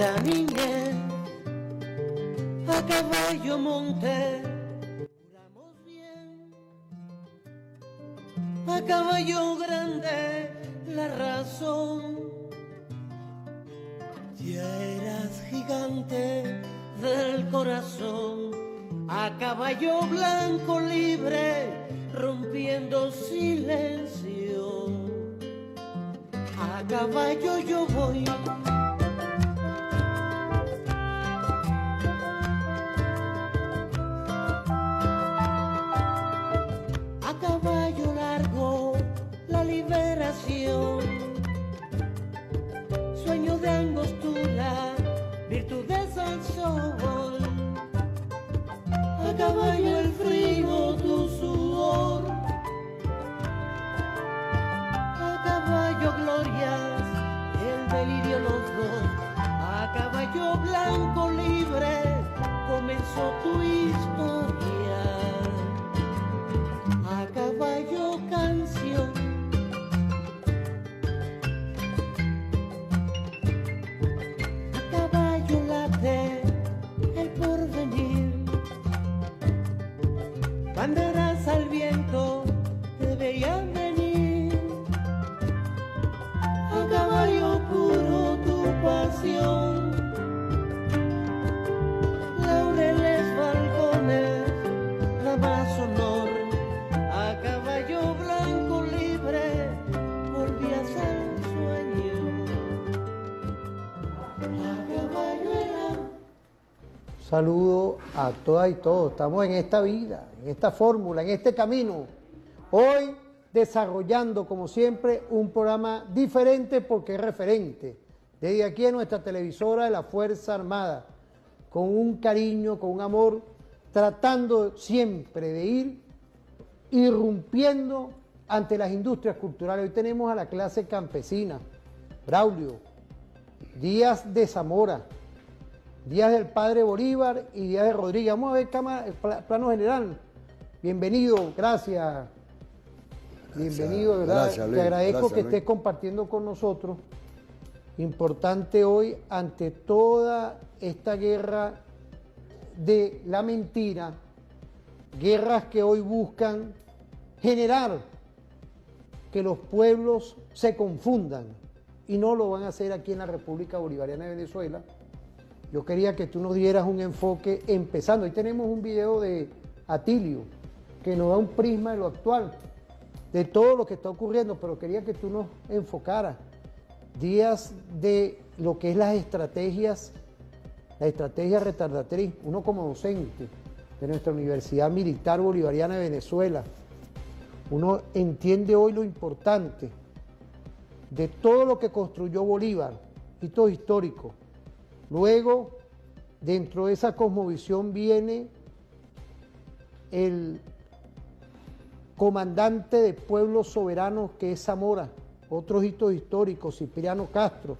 la niñez, a caballo monté, juramos bien, a caballo grande la razón. Ya eras gigante del corazón, a caballo blanco libre, rompiendo silencio. A caballo yo voy, a caballo largo la liberación. Sueño de angostura, virtudes al sol. A caballo el frío, tu sudor. A caballo glorias, el delirio los dos. A caballo blanco libre, comenzó tu historia. A caballo canción. El porvenir, banderas al viento te veían venir. A caballo puro tu pasión, laureles, balcones, la más honor. A caballo blanco libre volvías al sueño. A caballo era. Saludo a todas y todos. Estamos en esta vida, en esta fórmula, en este camino. Hoy desarrollando, como siempre, un programa diferente porque es referente. Desde aquí en nuestra televisora de la Fuerza Armada, con un cariño, con un amor, tratando siempre de ir irrumpiendo ante las industrias culturales. Hoy tenemos a la clase campesina, Braulio, Díaz de Zamora, Díaz del Padre Bolívar y Díaz de Rodríguez. Vamos a ver plano general. Bienvenido, gracias. Bienvenido, ¿verdad? Gracias, Luis. Te agradezco Gracias, que Luis. estés compartiendo con nosotros. Importante hoy, ante toda esta guerra de la mentira, guerras que hoy buscan generar que los pueblos se confundan y no lo van a hacer aquí en la República Bolivariana de Venezuela. Yo quería que tú nos dieras un enfoque empezando. Hoy tenemos un video de Atilio que nos da un prisma de lo actual, de todo lo que está ocurriendo, pero quería que tú nos enfocaras días de lo que es la estrategia retardatriz. Uno como docente de nuestra Universidad Militar Bolivariana de Venezuela, uno entiende hoy lo importante de todo lo que construyó Bolívar, hitos históricos. Luego, dentro de esa cosmovisión viene el comandante de pueblos soberanos que es Zamora, otros hitos históricos, Cipriano Castro.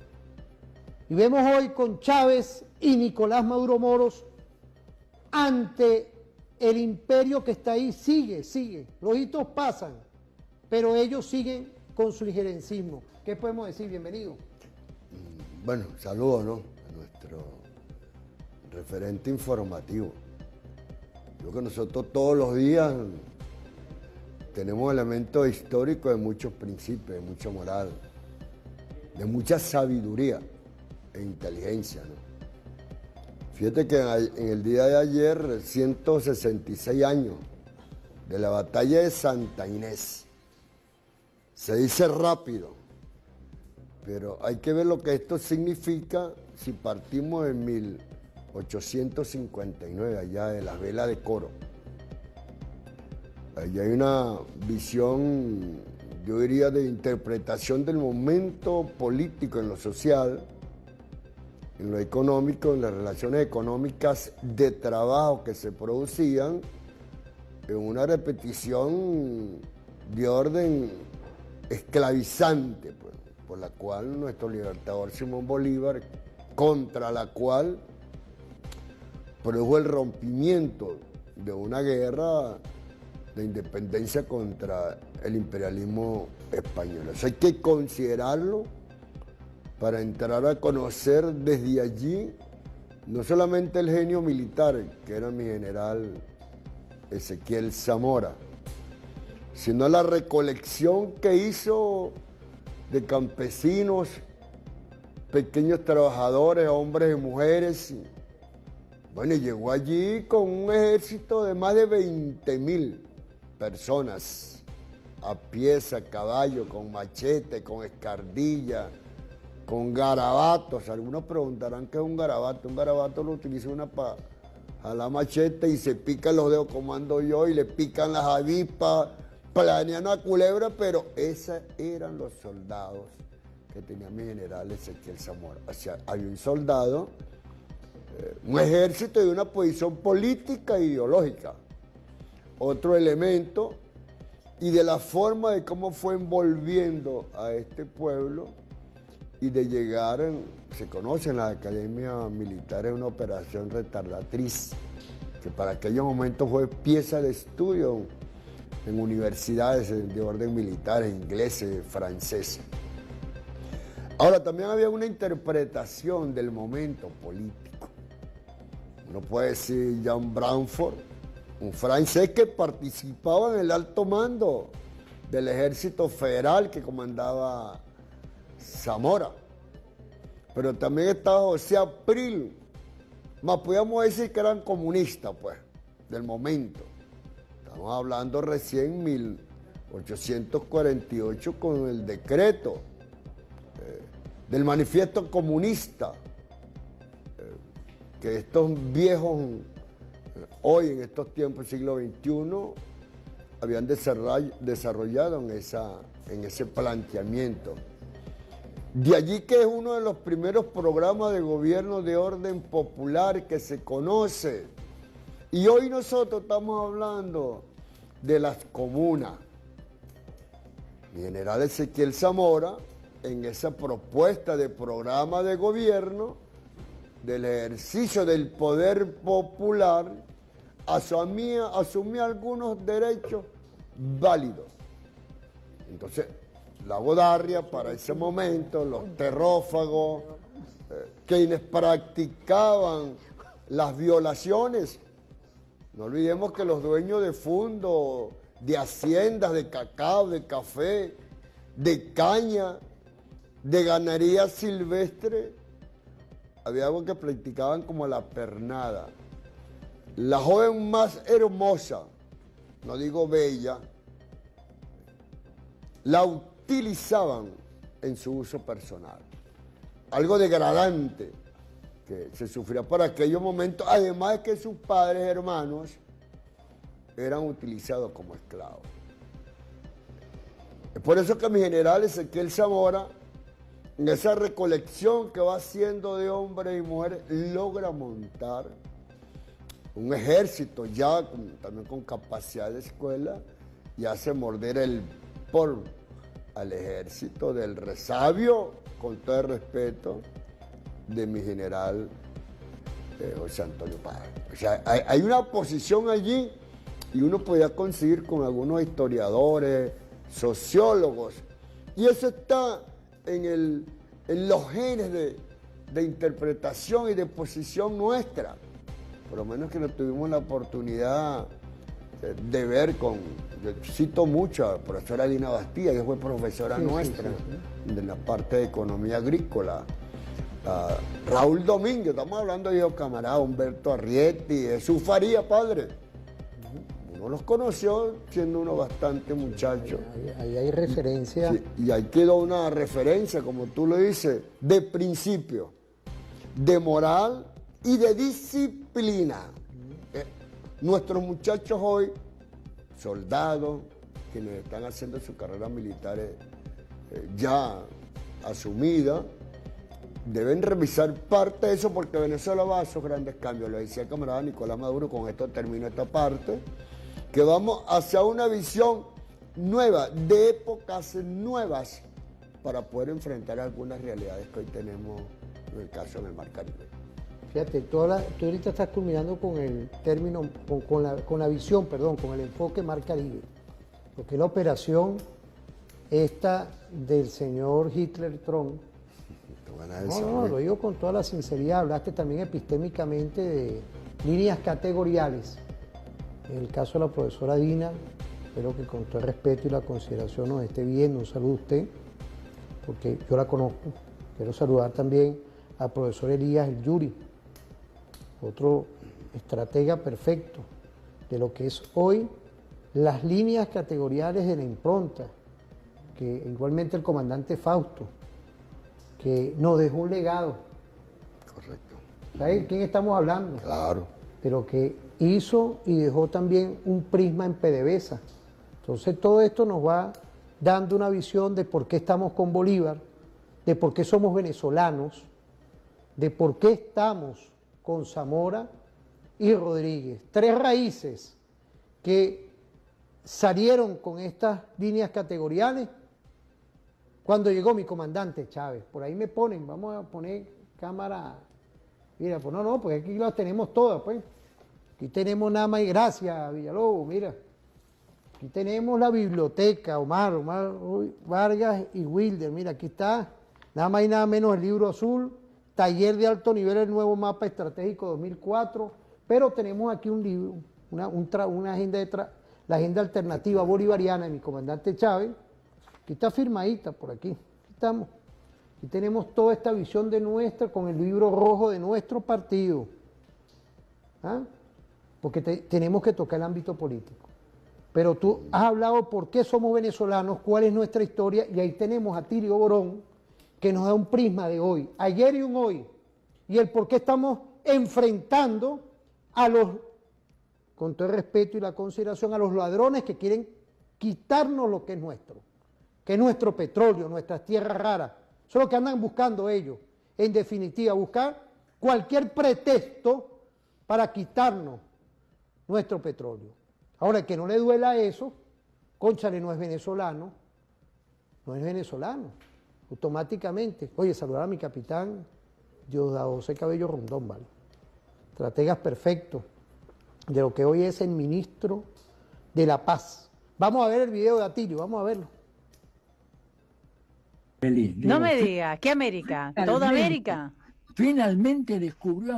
Y vemos hoy con Chávez y Nicolás Maduro Moros ante el imperio que está ahí, sigue. Los hitos pasan, pero ellos siguen con su injerencismo. ¿Qué podemos decir? Bienvenido. Bueno, saludos, ¿no? A nuestro referente informativo. Yo creo que nosotros todos los días tenemos elementos históricos de muchos principios, de mucha moral, de mucha sabiduría e inteligencia, ¿no? Fíjate que en el día de ayer, 166 años de la batalla de Santa Inés. Se dice rápido, pero hay que ver lo que esto significa si partimos en 1859, allá de las velas de Coro. Allí hay una visión, yo diría, de interpretación del momento político en lo social, en lo económico, en las relaciones económicas de trabajo que se producían, en una repetición de orden esclavizante, pues, por la cual nuestro libertador Simón Bolívar, contra la cual produjo el rompimiento de una guerra de independencia contra el imperialismo español. Eso hay que considerarlo para entrar a conocer desde allí no solamente el genio militar, que era mi general Ezequiel Zamora, sino la recolección que hizo de campesinos, pequeños trabajadores, hombres y mujeres. Bueno, y llegó allí con un ejército de más de 20.000 personas, a pies, a caballo, con machete, con escardilla, con garabatos. Algunos preguntarán qué es un garabato. Un garabato lo utiliza una para jalar machete y se pican los dedos como ando yo y le pican las avispas, planean una culebra, pero esos eran los soldados que tenía mi general Ezequiel Zamora. O sea, había un soldado, un ejército y una posición política e ideológica. Otro elemento, y de la forma de cómo fue envolviendo a este pueblo y de llegar, se conoce en la Academia Militar, una operación retardatriz, que para aquellos momentos fue pieza de estudio en universidades de orden militar, ingleses, franceses. Ahora, también había una interpretación del momento político. Uno puede decir Jan Branford, un francés que participaba en el alto mando del ejército federal que comandaba Zamora. Pero también estaba José April, más podíamos decir que eran comunistas, pues, del momento. Estamos hablando recién 1848 con el decreto del manifiesto comunista, que estos viejos, hoy en estos tiempos, siglo XXI, habían desarrollado en ese planteamiento. De allí que es uno de los primeros programas de gobierno de orden popular que se conoce. Y hoy nosotros estamos hablando de las comunas. Mi general Ezequiel Zamora, en esa propuesta de programa de gobierno, del ejercicio del poder popular, asumía algunos derechos válidos. Entonces, la bodarria para ese momento, los terrófagos, quienes practicaban las violaciones. No olvidemos que los dueños de fondos, de haciendas, de cacao, de café, de caña, de ganadería silvestre, había algo que practicaban como la pernada. La joven más hermosa, no digo bella, la utilizaban en su uso personal. Algo degradante que se sufría por aquellos momentos, además de que sus padres hermanos eran utilizados como esclavos. Es por eso que mi general Ezequiel Zamora, en esa recolección que va haciendo de hombres y mujeres, logra montar un ejército ya también con capacidad de escuela y hace morder el polvo al ejército del resabio, con todo el respeto, de mi general José Antonio Páez. O sea, hay una posición allí y uno podía conseguir con algunos historiadores, sociólogos, y eso está en los genes de interpretación y de posición nuestra, por lo menos que nos tuvimos la oportunidad de ver yo cito mucho a la profesora Dina Bastía, que fue profesora nuestra de la parte de economía agrícola, Raúl Domínguez, estamos hablando de los camaradas, Humberto Arrietti, Jesús Faría, padre. Uno los conoció siendo uno bastante muchacho. Ahí hay referencia. Sí, y ahí quedó una referencia, como tú lo dices, de principio, de moral y de disciplina. Nuestros muchachos hoy, soldados, quienes están haciendo su carrera militar ya asumida, deben revisar parte de eso porque Venezuela va a esos grandes cambios. Lo decía el camarada Nicolás Maduro, con esto termino esta parte, que vamos hacia una visión nueva, de épocas nuevas, para poder enfrentar algunas realidades que hoy tenemos en el caso del Mar Caribe. Fíjate, tú ahorita estás culminando con el término, con la visión, perdón, con el enfoque Mar Caribe, porque la operación esta del señor Hitler Trump, Eso gana No, desarrollo. lo digo con toda la sinceridad. Hablaste también epistémicamente de líneas categoriales. En el caso de la profesora Dina, espero que con todo el respeto y la consideración nos esté viendo. Un saludo a usted, porque yo la conozco. Quiero saludar también al profesor Elías El Yuri, otro estratega perfecto de lo que es hoy las líneas categoriales de la impronta, que igualmente el comandante Fausto, que nos dejó un legado. Correcto. ¿Sabes de quién estamos hablando? Claro. Pero que hizo y dejó también un prisma en PDVSA. Entonces todo esto nos va dando una visión de por qué estamos con Bolívar, de por qué somos venezolanos, de por qué estamos con Zamora y Rodríguez. Tres raíces que salieron con estas líneas categoriales cuando llegó mi comandante Chávez. Por ahí me ponen, vamos a poner cámara. Mira, pues no, pues aquí las tenemos todas, pues. Aquí tenemos nada más, y gracias, Villalobos, mira. Aquí tenemos la biblioteca, Omar Vargas y Wilder. Mira, aquí está, nada más y nada menos el libro azul, taller de alto nivel, el nuevo mapa estratégico 2004. Pero tenemos aquí un libro, una agenda la agenda alternativa bolivariana de mi comandante Chávez. Aquí está firmadita por aquí. Aquí estamos. Aquí tenemos toda esta visión de nuestra con el libro rojo de nuestro partido. ¿Ah? Porque tenemos que tocar el ámbito político. Pero tú has hablado por qué somos venezolanos, cuál es nuestra historia, y ahí tenemos a Tirio Borón, que nos da un prisma de hoy, ayer y un hoy, y el por qué estamos enfrentando a los, con todo el respeto y la consideración, a los ladrones que quieren quitarnos lo que es nuestro petróleo, nuestras tierras raras. Eso es lo que andan buscando ellos. En definitiva, buscar cualquier pretexto para quitarnos nuestro petróleo. Ahora, el que no le duela eso, cónchale, no es venezolano, automáticamente. Oye, saludar a mi capitán Diosdado José Cabello Rondón, ¿vale? Estrategas perfectos de lo que hoy es el ministro de la Paz. Vamos a ver el video de Atilio, vamos a verlo. Feliz, No digo, me diga, ¿qué América? ¿Toda Finalmente. América? Finalmente descubrió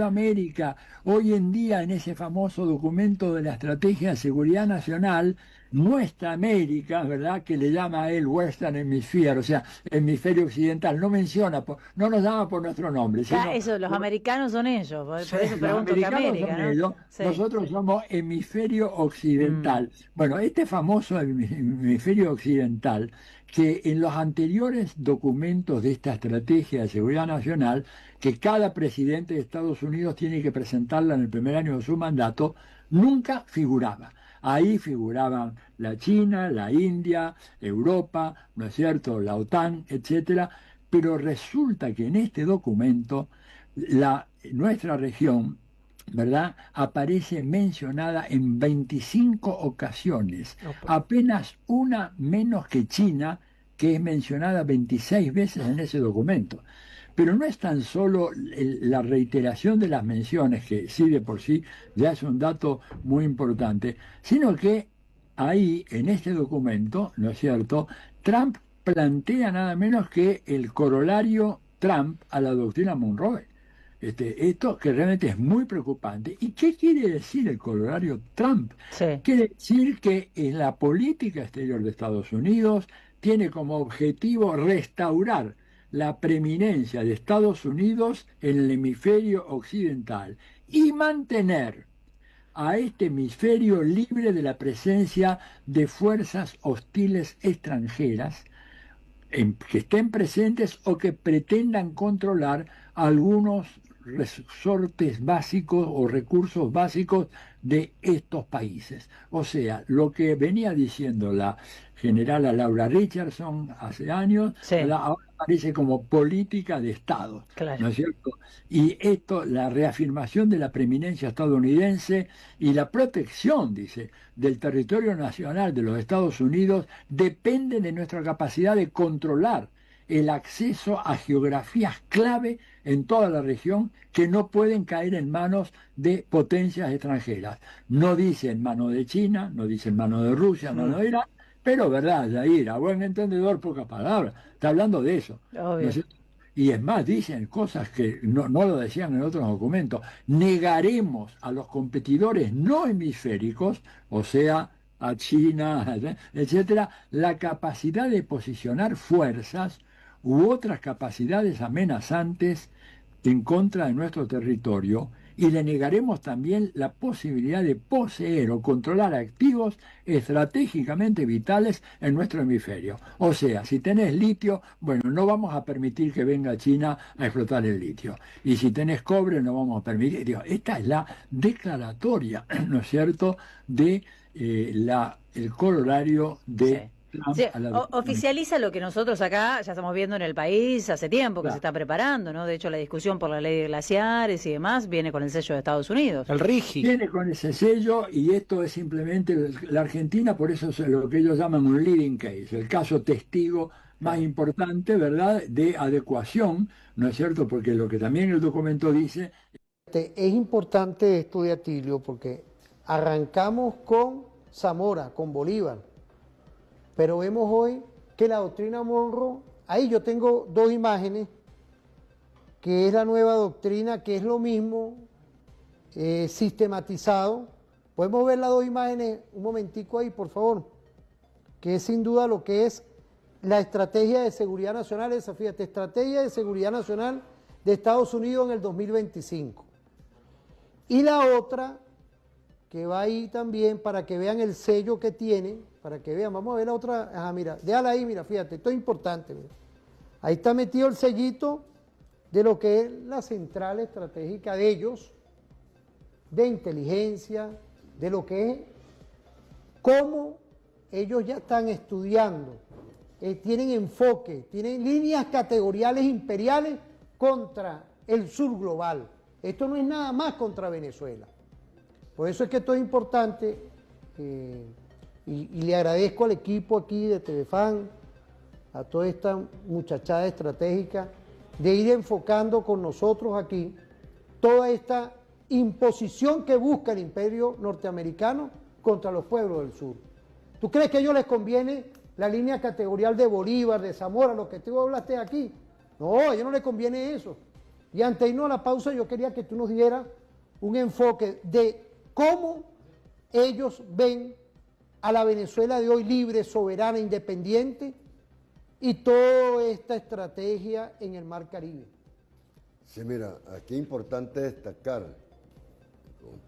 América. Hoy en día, en ese famoso documento de la Estrategia de Seguridad Nacional, nuestra América, ¿verdad?, que le llama a él Western Hemisphere, o sea, hemisferio occidental, no menciona, no nos llama por nuestro nombre. Claro, Sino, eso, los americanos son ellos, por eso los pregunto qué americanos América, son ¿no? ellos, Sí. nosotros somos hemisferio occidental. Bueno, este famoso hemisferio occidental, que en los anteriores documentos de esta estrategia de seguridad nacional, que cada presidente de Estados Unidos tiene que presentarla en el primer año de su mandato, nunca figuraba. Ahí figuraban la China, la India, Europa, ¿no es cierto?, la OTAN, etcétera, pero resulta que en este documento nuestra región, ¿verdad?, aparece mencionada en 25 ocasiones, apenas una menos que China, que es mencionada 26 veces en ese documento. Pero no es tan solo la reiteración de las menciones, que sí de por sí ya es un dato muy importante, sino que ahí, en este documento, ¿no es cierto?, Trump plantea nada menos que el corolario Trump a la doctrina Monroe. Esto que realmente es muy preocupante. ¿Y qué quiere decir el corolario Trump? Sí. Quiere decir que en la política exterior de Estados Unidos tiene como objetivo restaurar la preeminencia de Estados Unidos en el hemisferio occidental y mantener a este hemisferio libre de la presencia de fuerzas hostiles extranjeras que estén presentes o que pretendan controlar algunos resortes básicos o recursos básicos de estos países. O sea, lo que venía diciendo la generala Laura Richardson hace años, Sí. ahora aparece como política de Estado, Claro. ¿no es cierto? Y esto, la reafirmación de la preeminencia estadounidense y la protección, dice, del territorio nacional de los Estados Unidos depende de nuestra capacidad de controlar el acceso a geografías clave en toda la región que no pueden caer en manos de potencias extranjeras. No dice en manos de China, no dice en manos de Rusia, en manos de Irán, Pero, ¿verdad, Jair? A buen entendedor, pocas palabras. Está hablando de eso. ¿No Obvio. es cierto? Y es más, dicen cosas que no lo decían en otros documentos. Negaremos a los competidores no hemisféricos, o sea, a China, etcétera, la capacidad de posicionar fuerzas u otras capacidades amenazantes en contra de nuestro territorio, y le negaremos también la posibilidad de poseer o controlar activos estratégicamente vitales en nuestro hemisferio. O sea, si tenés litio, bueno, no vamos a permitir que venga China a explotar el litio. Y si tenés cobre, no vamos a permitir. Digo, esta es la declaratoria, ¿no es cierto?, de el corolario de Sí. Trump Sí, a la oficializa lo que nosotros acá ya estamos viendo en el país hace tiempo, que Claro. se está preparando, ¿no? De hecho, la discusión por la ley de glaciares y demás viene con el sello de Estados Unidos. El RIGI. Viene con ese sello, y esto es simplemente la Argentina, por eso es lo que ellos llaman un leading case, el caso testigo más importante, ¿verdad?, de adecuación, ¿no es cierto? Porque lo que también el documento dice, Es importante esto de Atilio porque arrancamos con Zamora, con Bolívar, pero vemos hoy que la doctrina Monroe, ahí yo tengo dos imágenes, que es la nueva doctrina, que es lo mismo, sistematizado. Podemos ver las dos imágenes, un momentico ahí, por favor, que es sin duda lo que es la estrategia de seguridad nacional, esa, fíjate, estrategia de seguridad nacional de Estados Unidos en el 2025. Y la otra, que va ahí también para que vean el sello que tiene, para que vean, vamos a ver la otra, ajá, mira, déjala ahí, mira, fíjate, esto es importante, mira. Ahí está metido el sellito de lo que es la central estratégica de ellos, de inteligencia, de lo que es, cómo ellos ya están estudiando, tienen enfoque, tienen líneas categoriales imperiales contra el sur global. Esto no es nada más contra Venezuela. Por eso es que esto es importante, y le agradezco al equipo aquí de Telefan, a toda esta muchachada estratégica, de ir enfocando con nosotros aquí toda esta imposición que busca el imperio norteamericano contra los pueblos del sur. ¿Tú crees que a ellos les conviene la línea categorial de Bolívar, de Zamora, lo que tú hablaste aquí? No, a ellos no les conviene eso. Y antes de irnos a la pausa, yo quería que tú nos dieras un enfoque de cómo ellos ven a la Venezuela de hoy libre, soberana, independiente, y toda esta estrategia en el Mar Caribe. Sí, mira, aquí es importante destacar,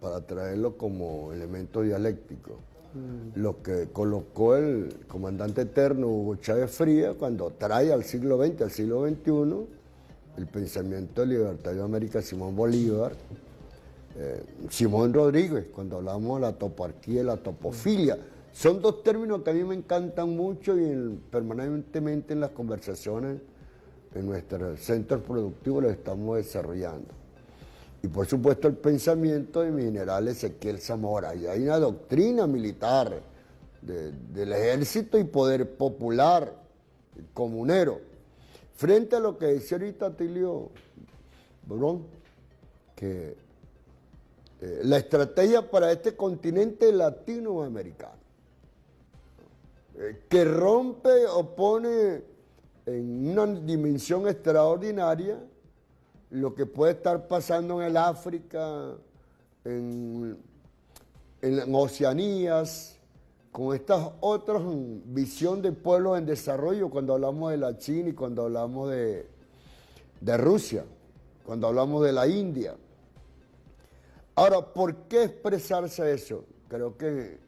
para traerlo como elemento dialéctico, lo que colocó el comandante eterno Hugo Chávez Frías cuando trae al siglo XX, al siglo XXI, el pensamiento libertario de América, Simón Bolívar, Simón Rodríguez, cuando hablamos de la toparquía y la topofilia. Son dos términos que a mí me encantan mucho y permanentemente en las conversaciones en nuestros centros productivos los estamos desarrollando. Y por supuesto el pensamiento de mi general Ezequiel Zamora. Y hay una doctrina militar del ejército y poder popular, comunero. Frente a lo que decía ahorita Atilio Borón, que la estrategia para este continente latinoamericano, que rompe o pone en una dimensión extraordinaria lo que puede estar pasando en el África, en Oceanías, con estas otras visión de pueblos en desarrollo, cuando hablamos de la China y cuando hablamos de Rusia, cuando hablamos de la India. Ahora, ¿por qué expresarse eso? Creo que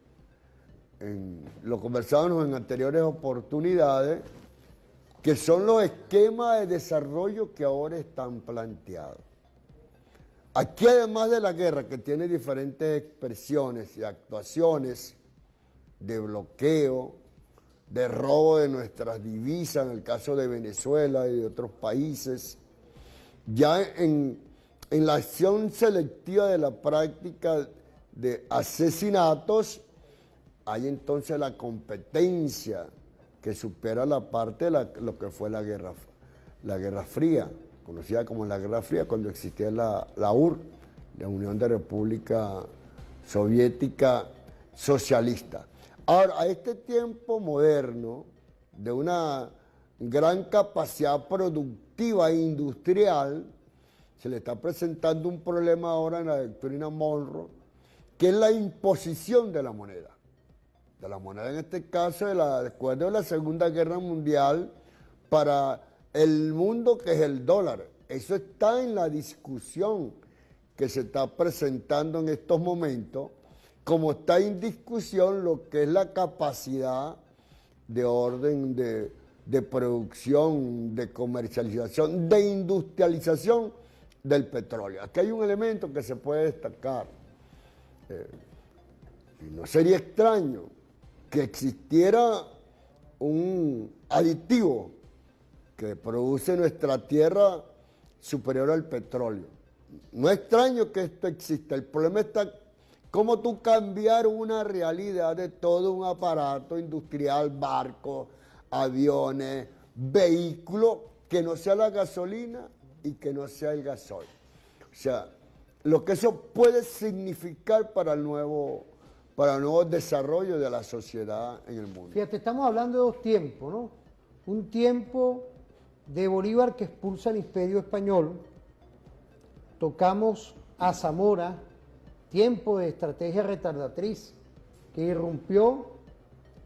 lo conversábamos en anteriores oportunidades, que son los esquemas de desarrollo que ahora están planteados. Aquí, además de la guerra, que tiene diferentes expresiones y actuaciones de bloqueo, de robo de nuestras divisas, en el caso de Venezuela y de otros países, ya en la acción selectiva de la práctica de asesinatos, hay entonces la competencia que supera la parte de lo que fue la Guerra Fría, conocida como la Guerra Fría, cuando existía la URSS, la Unión de República Soviética Socialista. Ahora, a este tiempo moderno, de una gran capacidad productiva e industrial, se le está presentando un problema ahora en la doctrina Monroe, que es la imposición de la moneda. De la moneda, en este caso, después de la Segunda Guerra Mundial, para el mundo, que es el dólar. Eso está en la discusión que se está presentando en estos momentos, como está en discusión lo que es la capacidad de orden de producción, de comercialización, de industrialización del petróleo. Aquí hay un elemento que se puede destacar. Y no sería extraño que existiera un aditivo que produce nuestra tierra superior al petróleo. No es extraño que esto exista. El problema está cómo tú cambiar una realidad de todo un aparato industrial, barcos, aviones, vehículos, que no sea la gasolina y que no sea el gasoil. O sea, lo que eso puede significar para el nuevo desarrollo de la sociedad en el mundo. Fíjate, estamos hablando de dos tiempos, ¿no? Un tiempo de Bolívar que expulsa al Imperio Español, tocamos a Zamora, tiempo de estrategia retardatriz, que irrumpió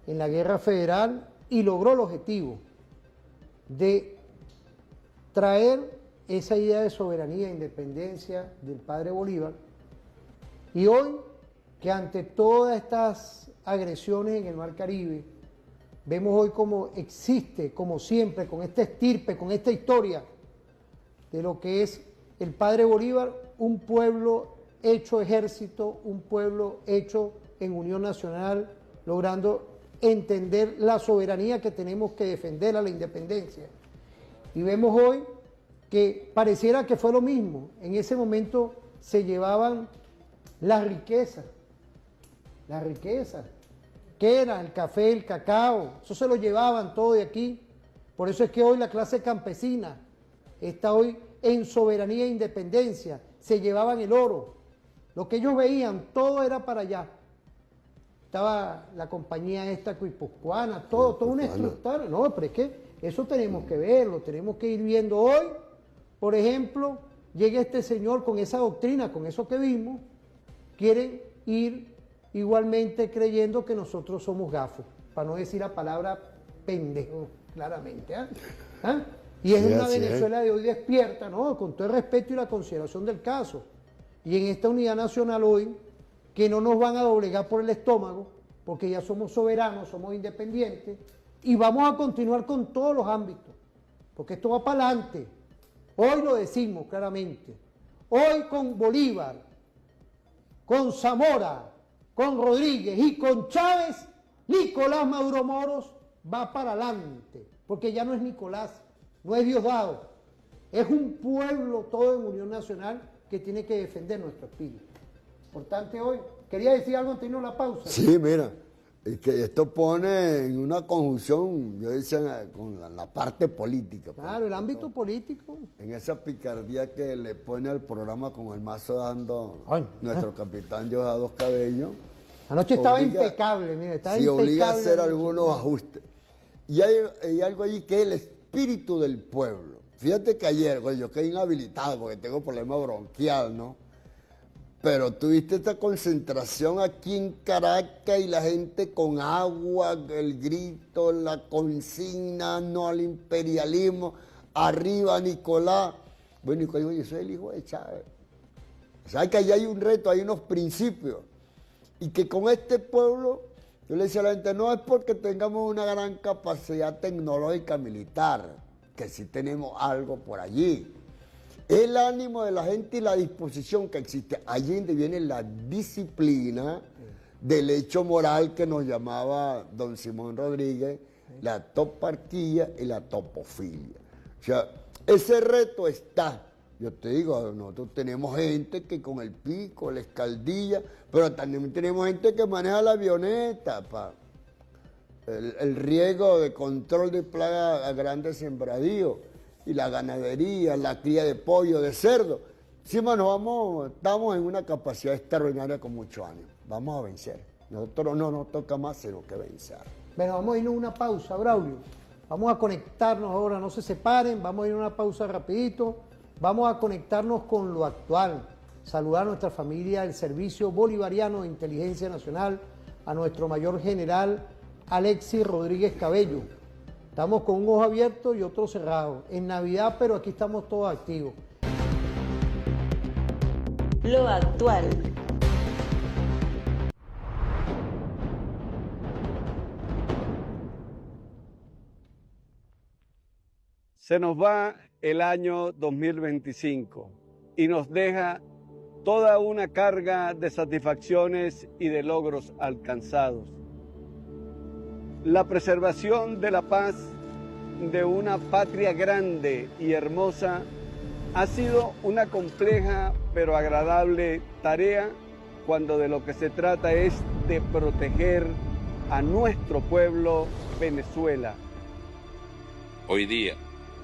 en la guerra federal y logró el objetivo de traer esa idea de soberanía e independencia del padre Bolívar. Y hoy, que ante todas estas agresiones en el Mar Caribe, vemos hoy cómo existe, como siempre, con esta estirpe, con esta historia de lo que es el padre Bolívar, un pueblo hecho ejército, un pueblo hecho en unión nacional, logrando entender la soberanía que tenemos que defender a la independencia. Y vemos hoy que pareciera que fue lo mismo. En ese momento se llevaban las riquezas. Las riquezas. ¿Qué era? El café, el cacao. Eso se lo llevaban todo de aquí. Por eso es que hoy la clase campesina está hoy en soberanía e independencia. Se llevaban el oro. Lo que ellos veían, todo era para allá. Estaba la compañía esta guipuzcoana, toda una estructura. No, pero es que eso tenemos que verlo, tenemos que ir viendo hoy. Por ejemplo, llega este señor con esa doctrina, con eso que vimos, quieren ir igualmente creyendo que nosotros somos gafos, para no decir la palabra pendejo, claramente. ¿Ah? Y es una Venezuela de hoy despierta, ¿no? Con todo el respeto y la consideración del caso. Y en esta unidad nacional hoy, que no nos van a doblegar por el estómago, porque ya somos soberanos, somos independientes, y vamos a continuar con todos los ámbitos, porque esto va para adelante. Hoy lo decimos claramente. Hoy con Bolívar, con Zamora, con Rodríguez y con Chávez, Nicolás Maduro Moros va para adelante, porque ya no es Nicolás, no es Diosdado, es un pueblo todo en unión nacional que tiene que defender nuestro espíritu. Importante hoy. ¿Quería decir algo antes de irnos a la pausa? Sí, mira, es que esto pone en una conjunción, yo decía, con la parte política. Claro, el ámbito político. En esa picardía que le pone al programa con el mazo dando nuestro capitán Diosdado Cabello. Anoche estaba impecable, mire, estaba impecable. Obliga a hacer algunos ajustes. Y hay algo allí que es el espíritu del pueblo. Fíjate que ayer, yo quedé inhabilitado porque tengo problema bronquial, ¿no? Pero tuviste esta concentración aquí en Caracas y la gente con agua, el grito, la consigna, no al imperialismo, arriba Nicolás. Bueno, Nicolás, yo soy el hijo de Chávez. O sea, que allá hay un reto, hay unos principios. Y que con este pueblo, yo le decía a la gente, no es porque tengamos una gran capacidad tecnológica militar, que sí tenemos algo por allí. El ánimo de la gente y la disposición que existe. Allí donde viene la disciplina del hecho moral que nos llamaba don Simón Rodríguez, la toparquía y la topofilia. O sea, ese reto está. Yo te digo, nosotros tenemos gente que con el pico, la escaldilla, pero también tenemos gente que maneja la avioneta, el riego de control de plaga a grandes sembradíos. Y la ganadería, la cría de pollo, de cerdo. Encima estamos en una capacidad extraordinaria con mucho ánimo. Vamos a vencer. Nosotros no nos toca más sino que vencer. Bueno, vamos a ir a una pausa, Braulio. Vamos a conectarnos ahora, no se separen, vamos a ir a una pausa rapidito. Vamos a conectarnos con lo actual. Saludar a nuestra familia del Servicio Bolivariano de Inteligencia Nacional, a nuestro mayor general Alexis Rodríguez Cabello. Estamos con un ojo abierto y otro cerrado. En Navidad, pero aquí estamos todos activos. Lo actual. Se nos va el año 2025 y nos deja toda una carga de satisfacciones y de logros alcanzados. La preservación de la paz de una patria grande y hermosa ha sido una compleja pero agradable tarea cuando de lo que se trata es de proteger a nuestro pueblo Venezuela. Hoy día,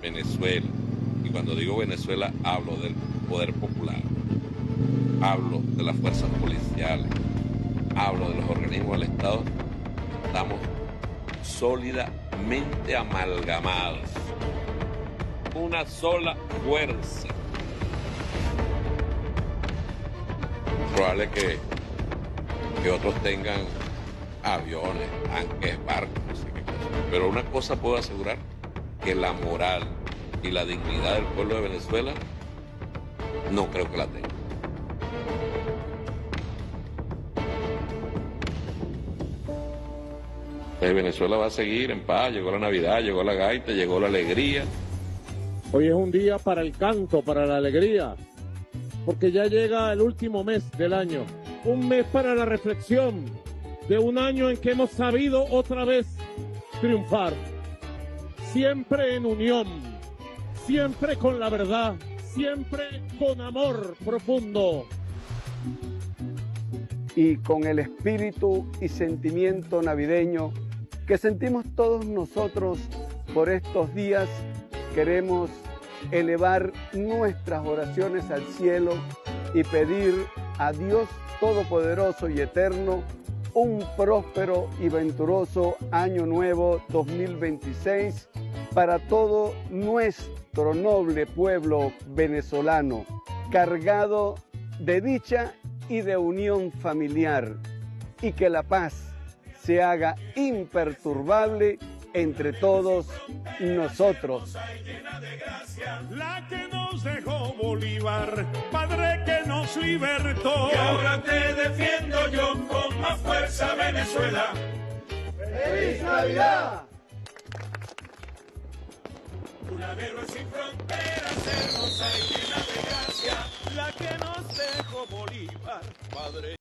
Venezuela, y cuando digo Venezuela hablo del poder popular, hablo de las fuerzas policiales, hablo de los organismos del Estado, estamos sólidamente amalgamados, una sola fuerza. Es probable que otros tengan aviones, tanques, barcos, no sé qué cosa, pero una cosa puedo asegurar, que la moral y la dignidad del pueblo de Venezuela no creo que la tenga. Venezuela va a seguir en paz, llegó la Navidad, llegó la gaita, llegó la alegría. Hoy es un día para el canto, para la alegría, porque ya llega el último mes del año, un mes para la reflexión de un año en que hemos sabido otra vez triunfar. Siempre en unión, siempre con la verdad, siempre con amor profundo. Y con el espíritu y sentimiento navideño que sentimos todos nosotros por estos días, queremos elevar nuestras oraciones al cielo y pedir a Dios Todopoderoso y Eterno un próspero y venturoso año nuevo 2026 para todo nuestro noble pueblo venezolano, cargado de dicha y de unión familiar, y que la paz se haga imperturbable entre todos nosotros. La que nos dejó Bolívar, padre que nos libertó. Y ahora te defiendo yo con más fuerza, Venezuela. ¡Feliz Navidad! Una héroe sin fronteras, hermosa y llena de gracia. La que nos dejó Bolívar, padre.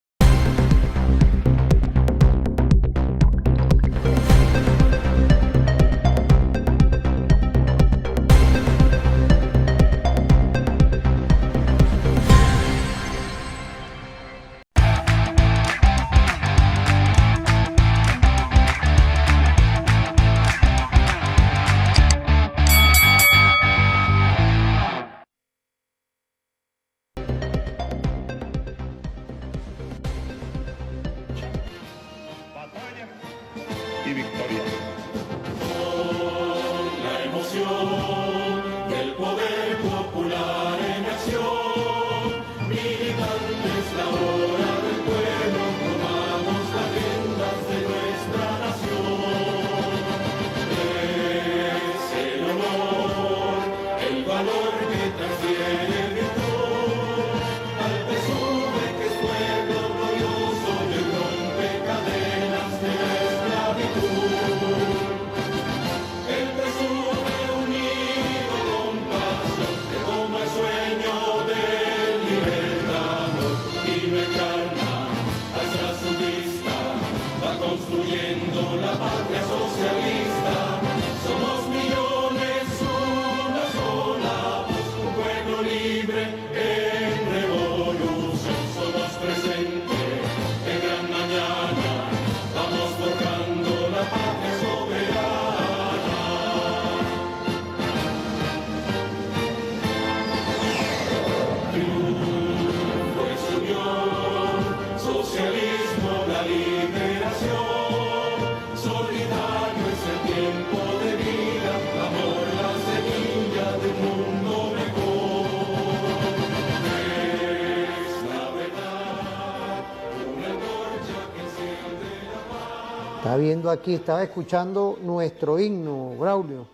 Estaba viendo aquí, estaba escuchando nuestro himno, Braulio,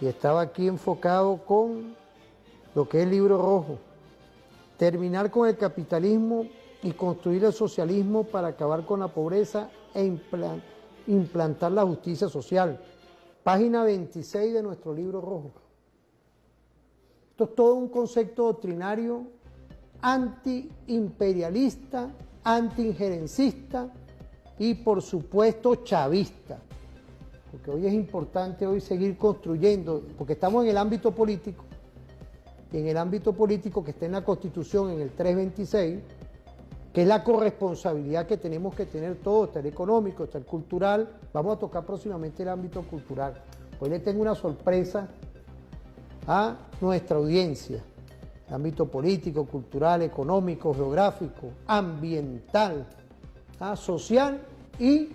y estaba aquí enfocado con lo que es el libro rojo. Terminar con el capitalismo y construir el socialismo para acabar con la pobreza e implantar la justicia social. Página 26 de nuestro libro rojo. Esto es todo un concepto doctrinario antiimperialista, antiinjerencista y por supuesto chavista. Porque hoy es importante seguir construyendo, porque estamos en el ámbito político, y en el ámbito político que está en la Constitución, en el 326, que es la corresponsabilidad que tenemos que tener todos, está el económico, está el cultural, vamos a tocar próximamente el ámbito cultural. Hoy le tengo una sorpresa a nuestra audiencia, el ámbito político, cultural, económico, geográfico, ambiental, social y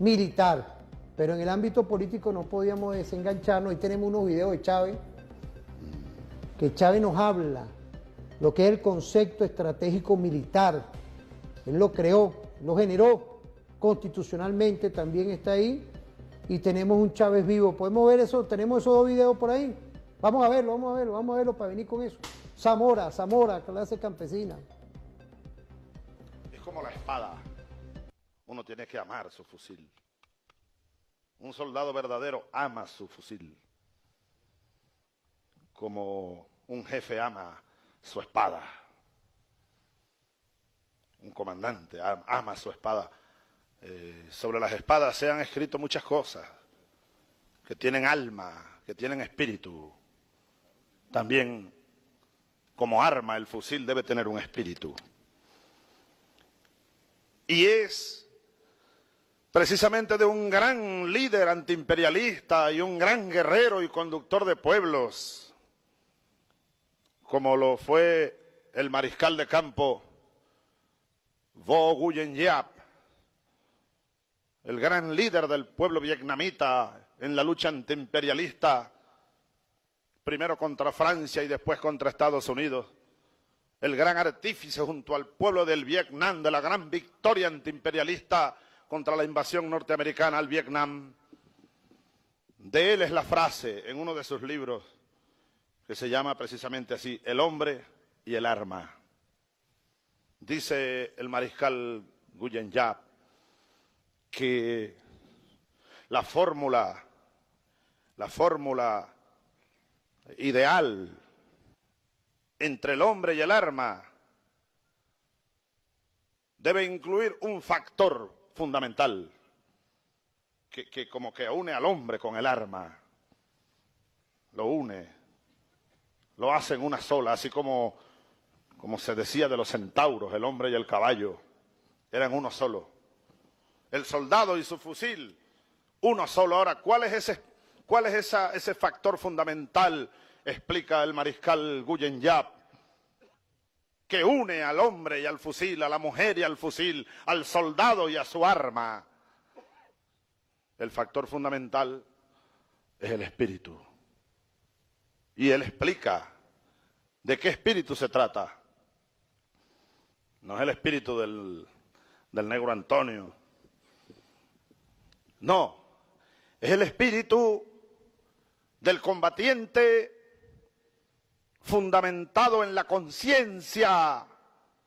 militar. Pero en el ámbito político no podíamos desengancharnos. Hoy tenemos unos videos de Chávez, que Chávez nos habla lo que es el concepto estratégico militar. Él lo creó, lo generó constitucionalmente, también está ahí, y tenemos un Chávez vivo. ¿Podemos ver eso? ¿Tenemos esos dos videos por ahí? Vamos a verlo para venir con eso. Zamora, clase campesina. Es como la espada. Uno tiene que amar su fusil. Un soldado verdadero ama su fusil. Como un jefe ama su espada. Un comandante ama su espada. Sobre las espadas se han escrito muchas cosas que tienen alma, que tienen espíritu. También como arma el fusil debe tener un espíritu. Y es precisamente de un gran líder antiimperialista y un gran guerrero y conductor de pueblos, como lo fue el mariscal de campo Vo Nguyen Giap, el gran líder del pueblo vietnamita en la lucha antiimperialista, primero contra Francia y después contra Estados Unidos, el gran artífice junto al pueblo del Vietnam de la gran victoria antiimperialista contra la invasión norteamericana al Vietnam. De él es la frase en uno de sus libros que se llama precisamente así, El hombre y el arma. Dice el mariscal Nguyen Giap que la fórmula ideal entre el hombre y el arma debe incluir un factor fundamental que como que une al hombre con el arma, lo une, lo hacen una sola, así como se decía de los centauros, el hombre y el caballo eran uno solo, el soldado y su fusil, uno solo. Ahora, ¿cuál es ese factor fundamental? Explica el mariscal Nguyen Giap, que une al hombre y al fusil, a la mujer y al fusil, al soldado y a su arma. El factor fundamental es el espíritu. Y él explica de qué espíritu se trata. No es el espíritu del negro Antonio. No, es el espíritu del combatiente fundamentado en la conciencia,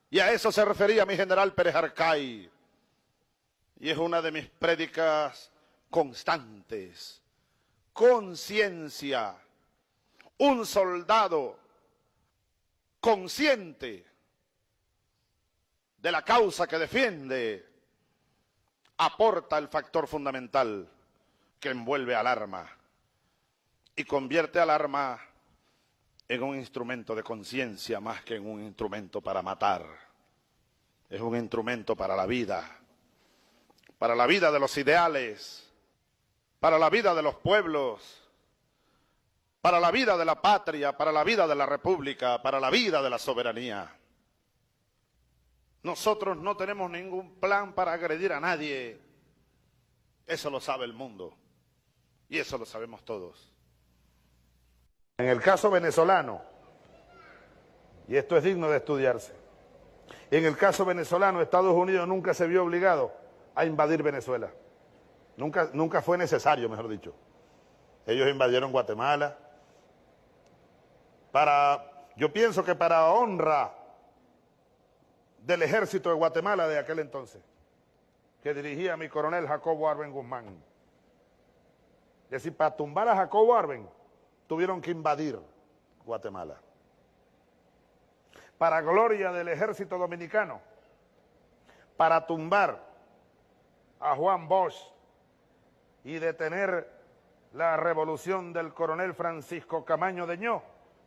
y a eso se refería mi general Pérez Arcay, y es una de mis prédicas constantes. Conciencia, un soldado consciente de la causa que defiende, aporta el factor fundamental que envuelve al arma y convierte al arma en un instrumento de conciencia más que en un instrumento para matar. Es un instrumento para la vida de los ideales, para la vida de los pueblos, para la vida de la patria, para la vida de la república, para la vida de la soberanía. Nosotros no tenemos ningún plan para agredir a nadie. Eso lo sabe el mundo y eso lo sabemos todos. En el caso venezolano, y esto es digno de estudiarse, en el caso venezolano, Estados Unidos nunca se vio obligado a invadir Venezuela. Nunca fue necesario, mejor dicho. Ellos invadieron Guatemala. Yo pienso que para honra del ejército de Guatemala de aquel entonces, que dirigía mi coronel Jacobo Arben Guzmán. Es decir, para tumbar a Jacobo Arben, tuvieron que invadir Guatemala. Para gloria del ejército dominicano, para tumbar a Juan Bosch y detener la revolución del coronel Francisco Camaño Deñó,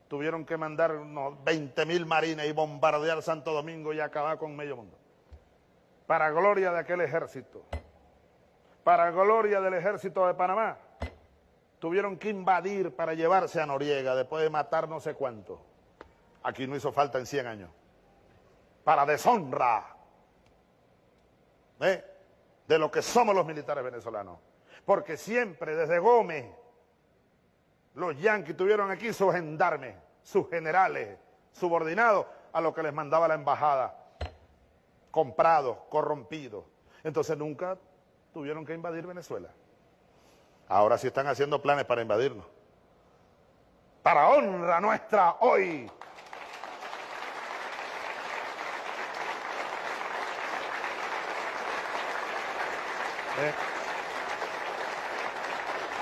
tuvieron que mandar unos 20.000 marines y bombardear Santo Domingo y acabar con medio mundo. Para gloria de aquel ejército, para gloria del ejército de Panamá, tuvieron que invadir para llevarse a Noriega después de matar no sé cuánto. Aquí no hizo falta en 100 años. Para deshonra de lo que somos los militares venezolanos. Porque siempre, desde Gómez, los yanquis tuvieron aquí sus gendarmes, sus generales, subordinados a lo que les mandaba la embajada, comprados, corrompidos. Entonces nunca tuvieron que invadir Venezuela. Ahora sí están haciendo planes para invadirnos. Para honra nuestra hoy.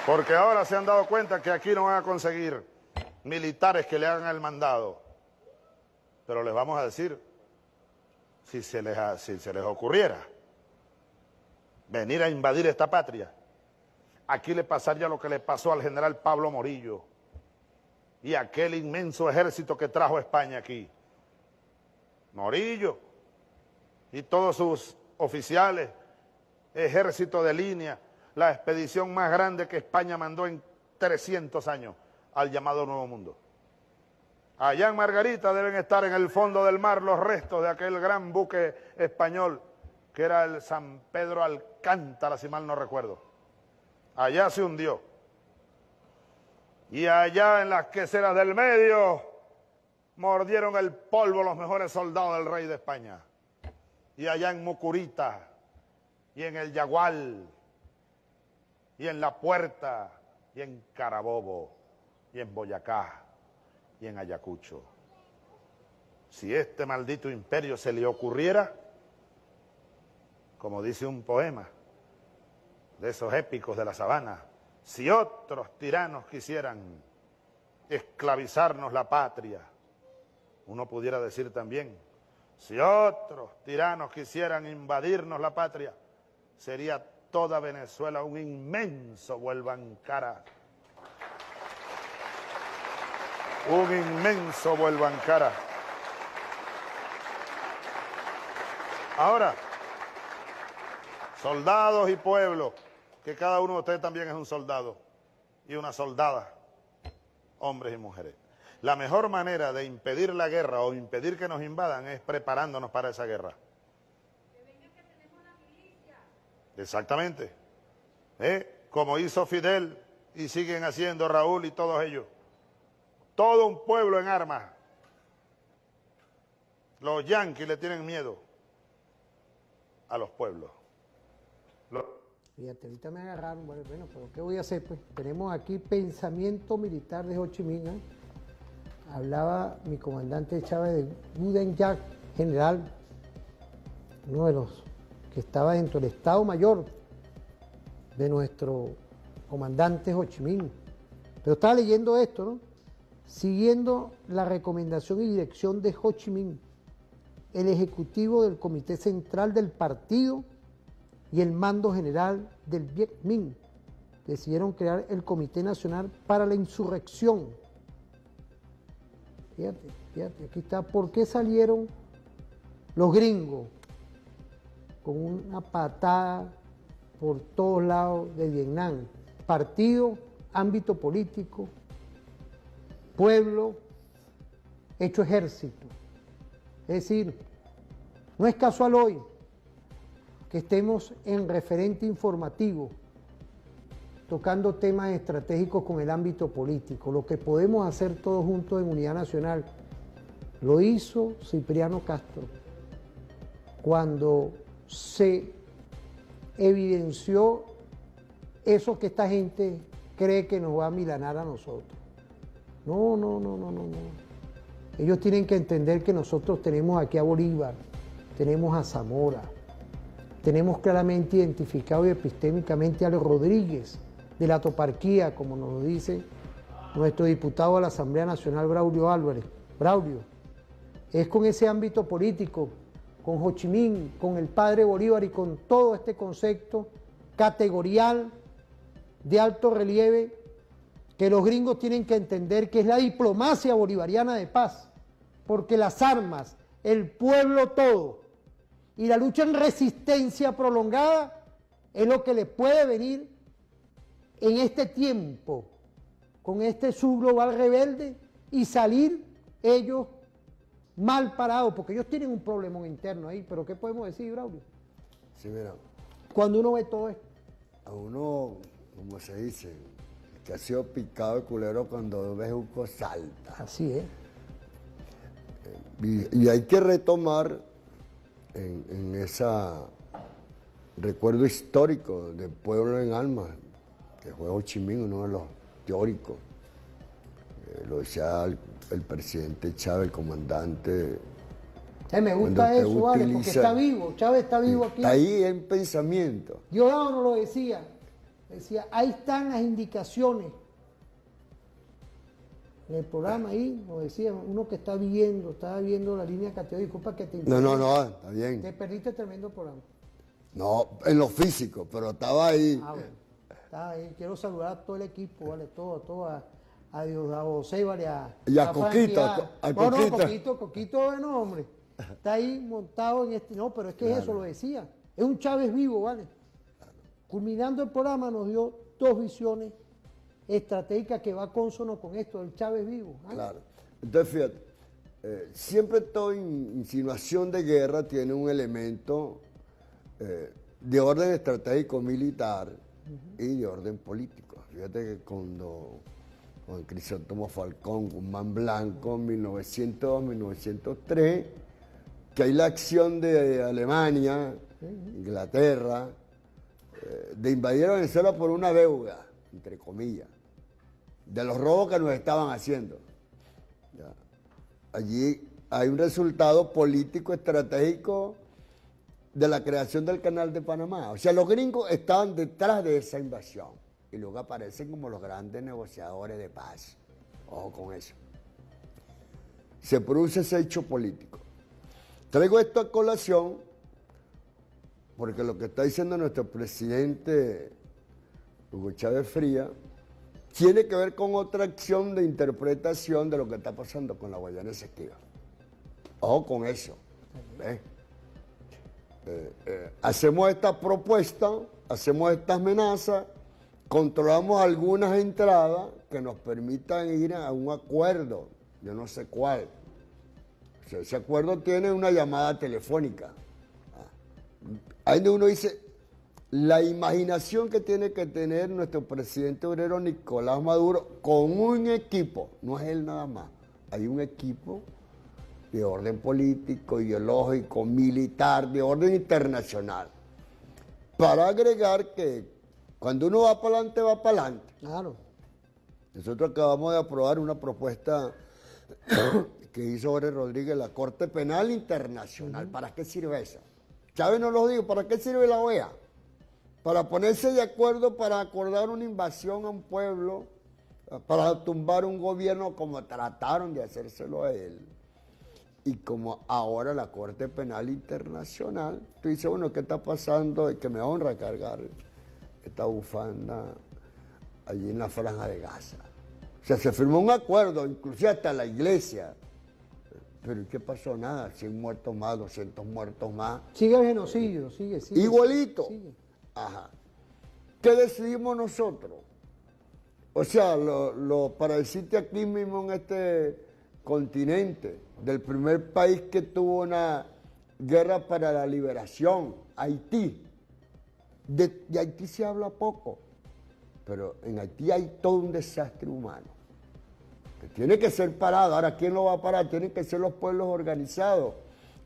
Porque ahora se han dado cuenta que aquí no van a conseguir militares que le hagan el mandado. Pero les vamos a decir, si se les ocurriera venir a invadir esta patria, aquí le pasaría lo que le pasó al general Pablo Morillo y aquel inmenso ejército que trajo España aquí. Morillo y todos sus oficiales, ejército de línea, la expedición más grande que España mandó en 300 años al llamado Nuevo Mundo. Allá en Margarita deben estar en el fondo del mar los restos de aquel gran buque español que era el San Pedro Alcántara, si mal no recuerdo. Allá se hundió. Y allá en las queseras del medio mordieron el polvo los mejores soldados del rey de España. Y allá en Mucurita, y en el Yagual, y en La Puerta, y en Carabobo, y en Boyacá, y en Ayacucho. Si este maldito imperio se le ocurriera, como dice un poema de esos épicos de la sabana, si otros tiranos quisieran esclavizarnos la patria, uno pudiera decir también, si otros tiranos quisieran invadirnos la patria, sería toda Venezuela un inmenso vuelvancara. Un inmenso vuelvancara. Ahora, soldados y pueblos, que cada uno de ustedes también es un soldado y una soldada, hombres y mujeres. La mejor manera de impedir la guerra o impedir que nos invadan es preparándonos para esa guerra. Exactamente. Como hizo Fidel y siguen haciendo Raúl y todos ellos. Todo un pueblo en armas. Los yanquis le tienen miedo a los pueblos. Fíjate, ahorita me agarraron, bueno, pero ¿qué voy a hacer? Pues tenemos aquí pensamiento militar de Ho Chi Minh. Hablaba mi comandante Chávez de Gu Den Yak, general, uno de los que estaba dentro del Estado Mayor de nuestro comandante Ho Chi Minh. Pero estaba leyendo esto, ¿no? Siguiendo la recomendación y dirección de Ho Chi Minh, el ejecutivo del Comité Central del Partido y el mando general del Viet Minh decidieron crear el Comité Nacional para la Insurrección. Fíjate, aquí está. ¿Por qué salieron los gringos con una patada por todos lados de Vietnam? Partido, ámbito político, pueblo, hecho ejército. Es decir, no es casual hoy que estemos en referente informativo tocando temas estratégicos con el ámbito político, lo que podemos hacer todos juntos en Unidad Nacional. Lo hizo Cipriano Castro cuando se evidenció eso que esta gente cree que nos va a milanar a nosotros. No. Ellos tienen que entender que nosotros tenemos aquí a Bolívar, tenemos a Zamora, tenemos claramente identificado y epistémicamente a los Rodríguez de la toparquía, como nos lo dice nuestro diputado a la Asamblea Nacional, Braulio Álvarez. Braulio, es con ese ámbito político, con Ho Chi Minh, con el padre Bolívar y con todo este concepto categorial de alto relieve, que los gringos tienen que entender que es la diplomacia bolivariana de paz, porque las armas, el pueblo todo y la lucha en resistencia prolongada es lo que les puede venir en este tiempo, con este subglobal rebelde y salir ellos mal parados, porque ellos tienen un problema interno ahí, pero ¿qué podemos decir, Braulio? Sí, mira. Cuando uno ve todo esto. A uno, como se dice, que ha sido picado el culero cuando ves un salta. Así es. Y hay que retomar en ese recuerdo histórico del pueblo en alma, que fue Ho Chi Minh, uno de los teóricos. Lo decía el presidente Chávez, el comandante. Me gusta eso, vale, porque está vivo, Chávez está vivo aquí. Está ahí en pensamiento. Diosdado no lo decía. Decía, ahí están las indicaciones. En el programa ahí, nos decía, uno que estaba viendo la línea categórica, disculpa que te interrumpa. No, está bien. Te perdiste tremendo programa. No, en lo físico, pero estaba ahí. Bueno, estaba ahí. Quiero saludar a todo el equipo, ¿vale? Todo a Diosdado Cébale, y a Coquito. Coquito, bueno, hombre. Está ahí montado en este. No, pero es que claro. Eso lo decía. Es un Chávez vivo, ¿vale? Claro. Culminando el programa nos dio dos visiones estratégicas que va consono con esto, del Chávez vivo. ¿Vale? Claro. Entonces, fíjate, siempre toda insinuación de guerra tiene un elemento de orden estratégico militar y de orden político. Fíjate que cuando con Crisóstomo Falcón, Guzmán Blanco, 1902-1903, que hay la acción de Alemania, Inglaterra, de invadir a Venezuela por una deuda, entre comillas, de los robos que nos estaban haciendo. ¿Ya? Allí hay un resultado político estratégico de la creación del Canal de Panamá. O sea, los gringos estaban detrás de esa invasión y luego aparecen como los grandes negociadores de paz. Ojo con eso. Se produce ese hecho político. Traigo esto a colación porque lo que está diciendo nuestro presidente Hugo Chávez Frías tiene que ver con otra acción de interpretación de lo que está pasando con la Guayana Esequiba. Ojo con eso. Hacemos esta propuesta, hacemos estas amenazas, controlamos algunas entradas que nos permitan ir a un acuerdo, yo no sé cuál. O sea, ese acuerdo tiene una llamada telefónica. Ahí donde uno dice, la imaginación que tiene que tener nuestro presidente obrero Nicolás Maduro con un equipo, no es él nada más, hay un equipo de orden político, ideológico, militar, de orden internacional, para agregar que cuando uno va para adelante, va para adelante. Claro. Nosotros acabamos de aprobar una propuesta que hizo Jorge Rodríguez, la Corte Penal Internacional. ¿Para qué sirve esa? Chávez nos lo dijo, ¿para qué sirve la OEA? Para ponerse de acuerdo, para acordar una invasión a un pueblo, para tumbar un gobierno como trataron de hacérselo a él. Y como ahora la Corte Penal Internacional, tú dices, bueno, ¿qué está pasando? Y que me honra cargar esta bufanda allí en la Franja de Gaza. O sea, se firmó un acuerdo, inclusive hasta la iglesia. Pero ¿qué pasó? Nada, 100 muertos más, 200 muertos más. Sigue el genocidio, sigue. Igualito. Sigue. Ajá. ¿Qué decidimos nosotros? O sea, para decirte aquí mismo en este continente, del primer país que tuvo una guerra para la liberación, Haití. De Haití se habla poco, pero en Haití hay todo un desastre humano que tiene que ser parado. Ahora, ¿quién lo va a parar? Tienen que ser los pueblos organizados,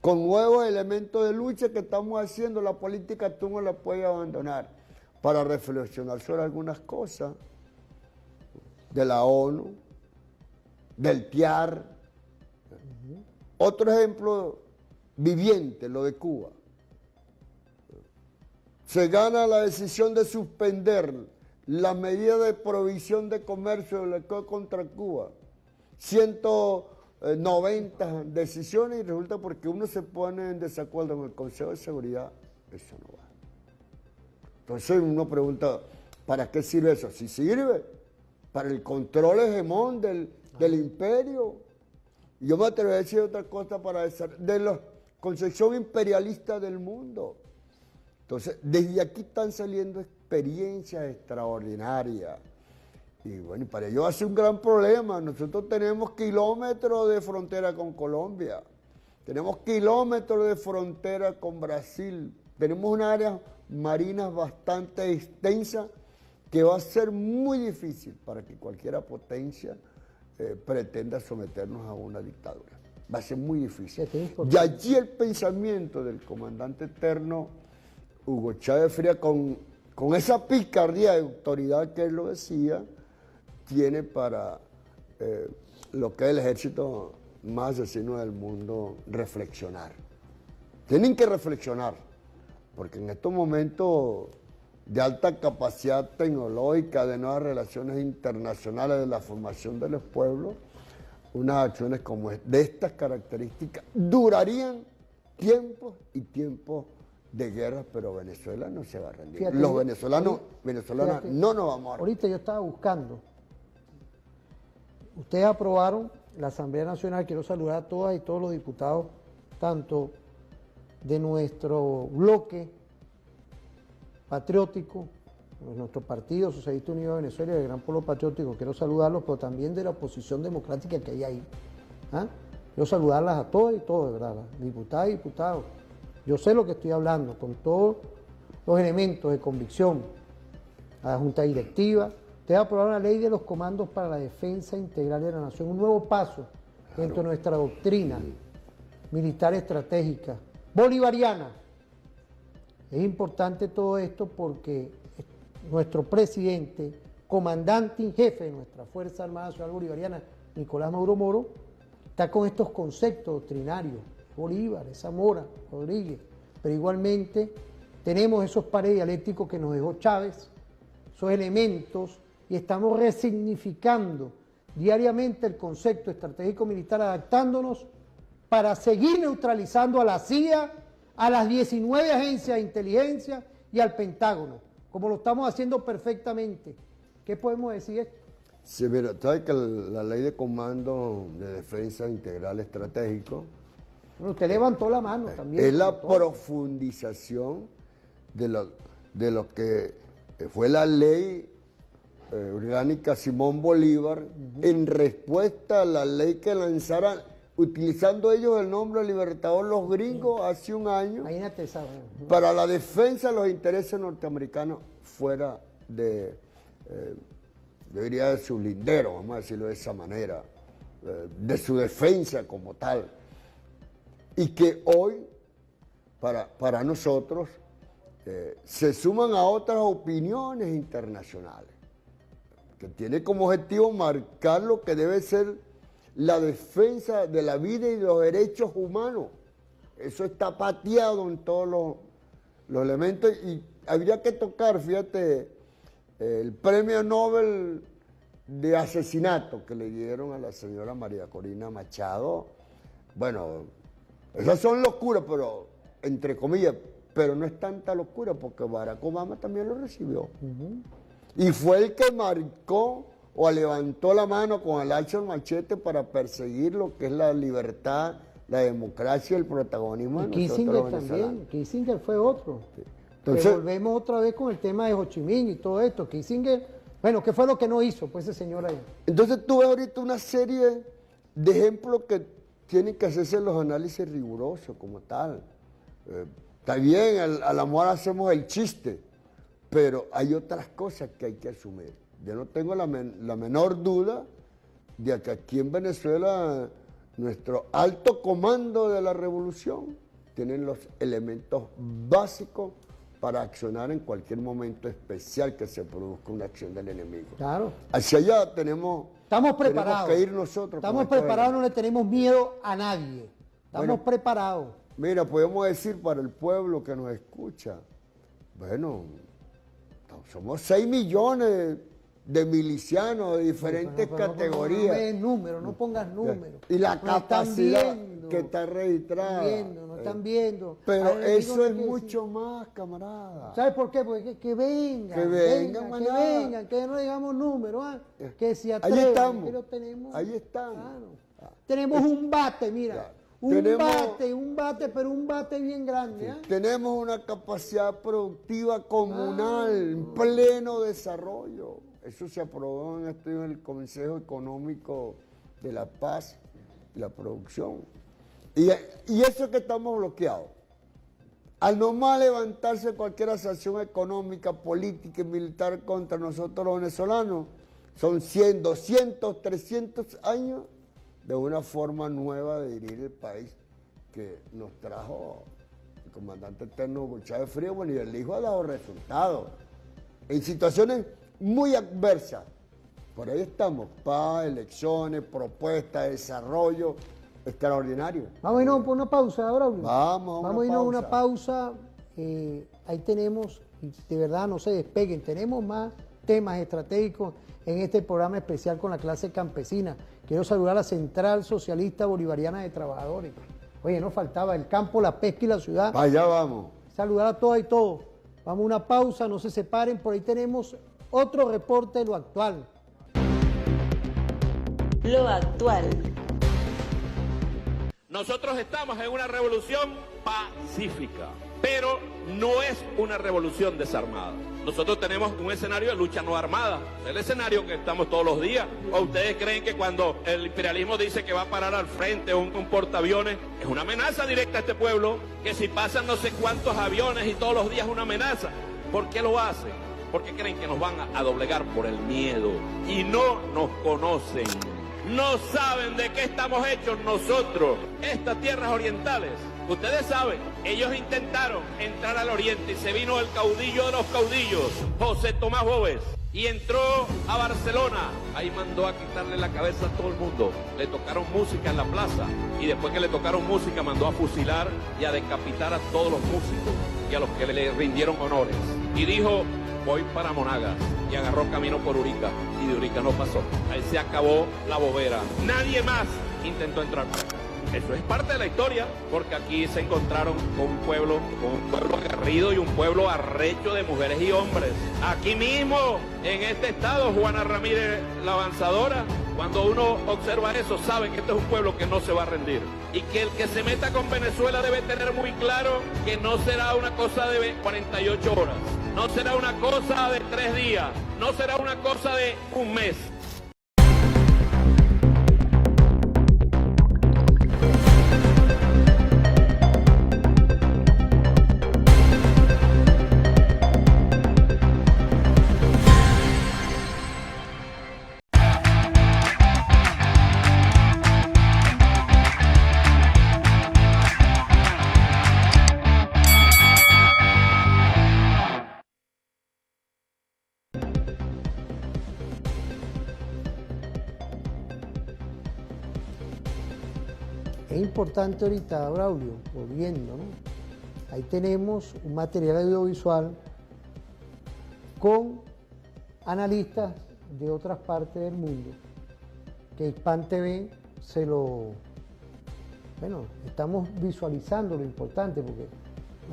con nuevos elementos de lucha que estamos haciendo. La política tú no la puedes abandonar. para reflexionar sobre algunas cosas de la ONU, del TIAR. Otro ejemplo viviente, lo de Cuba. Se gana la decisión de suspender la medida de provisión de comercio del acuerdo contra Cuba. 190 decisiones y resulta porque uno se pone en desacuerdo en el Consejo de Seguridad, eso no va. Entonces uno pregunta, ¿para qué sirve eso? Si sirve para el control hegemón del imperio. Y yo me atrevería a decir otra cosa de la concepción imperialista del mundo. Entonces, desde aquí están saliendo experiencias extraordinarias. Y bueno, y para ello va a ser un gran problema. Nosotros tenemos kilómetros de frontera con Colombia, tenemos kilómetros de frontera con Brasil, tenemos un área marinas bastante extensa que va a ser muy difícil para que cualquier potencia pretenda someternos a una dictadura. Va a ser muy difícil. Y allí el pensamiento del comandante eterno Hugo Chávez Frías, con esa picardía de autoridad que él lo decía, tiene para lo que es el ejército más asesino del mundo reflexionar. Tienen que reflexionar, porque en estos momentos de alta capacidad tecnológica, de nuevas relaciones internacionales, de la formación de los pueblos, unas acciones como de estas características durarían tiempos y tiempos de guerra, pero Venezuela no se va a rendir. Fíjate, los venezolanos no nos vamos a rendir. Ahorita yo estaba buscando. Ustedes aprobaron la Asamblea Nacional, quiero saludar a todas y todos los diputados, tanto de nuestro bloque patriótico, de nuestro partido Socialista Unido de Venezuela y del Gran Pueblo Patriótico, quiero saludarlos, pero también de la oposición democrática que hay ahí. ¿Ah? Quiero saludarlas a todas y todos, de verdad, diputadas y diputados. Yo sé lo que estoy hablando, con todos los elementos de convicción. A la Junta Directiva, ustedes aprobaron la ley de los comandos para la defensa integral de la nación, un nuevo paso dentro de nuestra doctrina militar estratégica, bolivariana. Es importante todo esto porque nuestro presidente, comandante en jefe de nuestra Fuerza Armada Nacional Bolivariana, Nicolás Maduro Moro, está con estos conceptos doctrinarios, Bolívar, Zamora, Rodríguez, pero igualmente tenemos esos pares dialécticos que nos dejó Chávez, esos elementos, y estamos resignificando diariamente el concepto estratégico militar, adaptándonos para seguir neutralizando a la CIA, a las 19 agencias de inteligencia y al Pentágono, como lo estamos haciendo perfectamente. ¿Qué podemos decir esto? Sí, mira, sabes que la ley de comando de defensa integral estratégico, bueno, usted levantó la mano también. Es la profundización de lo que fue la ley orgánica Simón Bolívar en respuesta a la ley que lanzaran, utilizando ellos el nombre Libertador los gringos hace un año, para la defensa de los intereses norteamericanos fuera yo diría de su lindero, vamos a decirlo de esa manera, de su defensa como tal. Y que hoy, para nosotros, se suman a otras opiniones internacionales, que tiene como objetivo marcar lo que debe ser la defensa de la vida y de los derechos humanos. Eso está pateado en todos los elementos y habría que tocar, fíjate, el premio Nobel de asesinato que le dieron a la señora María Corina Machado. Bueno, esas son locuras, pero entre comillas, pero no es tanta locura porque Barack Obama también lo recibió. Y fue el que marcó o levantó la mano con el hacha o el machete para perseguir lo que es la libertad, la democracia, el protagonismo de nosotros Kissinger los venezolanos. también, Kissinger fue otro. Sí. Entonces, volvemos otra vez con el tema de Ho Chi Minh y todo esto. Kissinger, bueno, ¿qué fue lo que no hizo pues ese señor ahí? Entonces tú ves ahorita una serie de ejemplos que tienen que hacerse los análisis rigurosos como tal. Está bien, a la moda hacemos el chiste, pero hay otras cosas que hay que asumir. Yo no tengo la menor duda de que aquí en Venezuela nuestro alto comando de la revolución tienen los elementos básicos para accionar en cualquier momento especial que se produzca una acción del enemigo. Claro. Hacia allá estamos preparados. que ir nosotros. Estamos preparados, no le tenemos miedo a nadie. Estamos preparados. Mira, podemos decir para el pueblo que nos escucha, bueno, somos 6 millones de milicianos de diferentes categorías. No pongas números. Y la nos capacidad están viendo, que está registrada. Nos están viendo. Pero eso es mucho más, camarada. ¿Sabes por qué? Porque que vengan. Que no digamos números. Que se atrevan. Ahí estamos. Que lo tenemos. Ahí estamos. Claro. Tenemos un bate, mira. Claro. Un bate, pero un bate bien grande. Sí. Tenemos una capacidad productiva comunal en pleno desarrollo. Eso se aprobó en el Consejo Económico de la Paz y la Producción. Y eso es que estamos bloqueados. Al nomás levantarse cualquier sanción económica, política y militar contra nosotros los venezolanos, son 100, 200, 300 años de una forma nueva de dirigir el país que nos trajo el comandante eterno Hugo Chávez Frías. Bueno, y el hijo ha dado resultados en situaciones muy adversas. Por ahí estamos, paz, elecciones, propuestas, desarrollo extraordinario. Vamos a irnos por una pausa ahora. Vamos a irnos a una pausa. Ahí tenemos, y de verdad no se despeguen, tenemos más temas estratégicos en este programa especial con la clase campesina. Quiero saludar a la Central Socialista Bolivariana de Trabajadores. Oye, nos faltaba el campo, la pesca y la ciudad. Allá vamos. Saludar a todas y todos. Vamos a una pausa, no se separen, por ahí tenemos otro reporte de lo actual. Lo actual. Nosotros estamos en una revolución pacífica, pero no es una revolución desarmada. Nosotros tenemos un escenario de lucha no armada, el escenario que estamos todos los días. ¿O ustedes creen que cuando el imperialismo dice que va a parar al frente un portaaviones, es una amenaza directa a este pueblo? Que si pasan no sé cuántos aviones y todos los días una amenaza. ¿Por qué lo hacen? Porque creen que nos van a doblegar por el miedo y no nos conocen. No saben de qué estamos hechos nosotros, estas tierras orientales. Ustedes saben, ellos intentaron entrar al oriente y se vino el caudillo de los caudillos, José Tomás Bóves, y entró a Barcelona. Ahí mandó a quitarle la cabeza a todo el mundo. Le tocaron música en la plaza y después que le tocaron música mandó a fusilar y a decapitar a todos los músicos y a los que le rindieron honores. Y dijo, voy para Monagas, y agarró camino por Urica, y de Urica no pasó. Ahí se acabó la bobera. Nadie más intentó entrar para acá. Eso es parte de la historia, porque aquí se encontraron con un pueblo aguerrido y un pueblo arrecho de mujeres y hombres. Aquí mismo, en este estado, Juana Ramírez, la avanzadora, cuando uno observa eso, sabe que este es un pueblo que no se va a rendir. Y que el que se meta con Venezuela debe tener muy claro que no será una cosa de 48 horas, no será una cosa de 3 días, no será una cosa de un mes. Es importante ahorita, Braulio, volviendo, ¿no? Ahí tenemos un material audiovisual con analistas de otras partes del mundo, que Hispan TV estamos visualizando lo importante, porque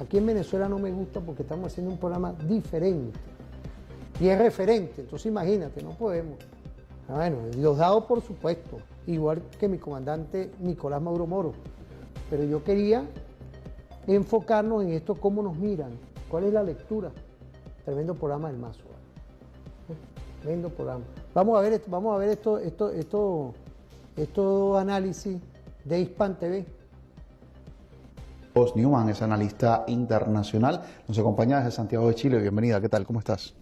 aquí en Venezuela no me gusta porque estamos haciendo un programa diferente y es referente, entonces imagínate, no podemos. Bueno, Diosdado por supuesto, igual que mi comandante Nicolás Mauro Moro, pero yo quería enfocarnos en esto, cómo nos miran, cuál es la lectura. Tremendo programa del Mazo. Tremendo programa. Vamos a ver esto análisis de Hispan TV. Newman es analista internacional, nos acompaña desde Santiago de Chile. Bienvenida, ¿qué tal? ¿Cómo estás?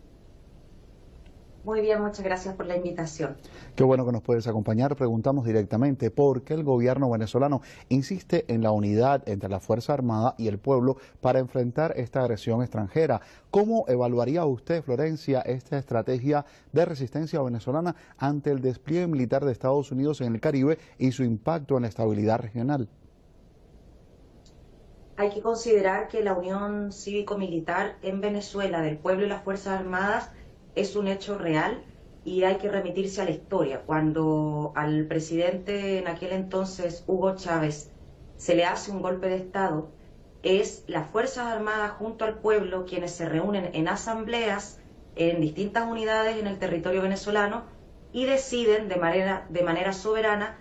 Muy bien, muchas gracias por la invitación. Qué bueno que nos puedes acompañar. Preguntamos directamente por qué el gobierno venezolano insiste en la unidad entre la Fuerza Armada y el pueblo para enfrentar esta agresión extranjera. ¿Cómo evaluaría usted, Florencia, esta estrategia de resistencia venezolana ante el despliegue militar de Estados Unidos en el Caribe y su impacto en la estabilidad regional? Hay que considerar que la unión cívico-militar en Venezuela del pueblo y las Fuerzas Armadas es un hecho real y hay que remitirse a la historia. Cuando al presidente en aquel entonces, Hugo Chávez, se le hace un golpe de Estado, es las Fuerzas Armadas junto al pueblo quienes se reúnen en asambleas en distintas unidades en el territorio venezolano y deciden de manera soberana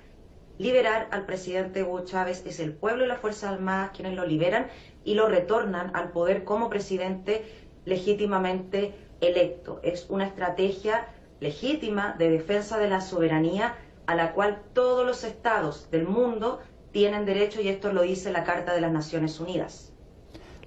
liberar al presidente Hugo Chávez. Es el pueblo y las Fuerzas Armadas quienes lo liberan y lo retornan al poder como presidente legítimamente electo. Es una estrategia legítima de defensa de la soberanía a la cual todos los estados del mundo tienen derecho, y esto lo dice la Carta de las Naciones Unidas.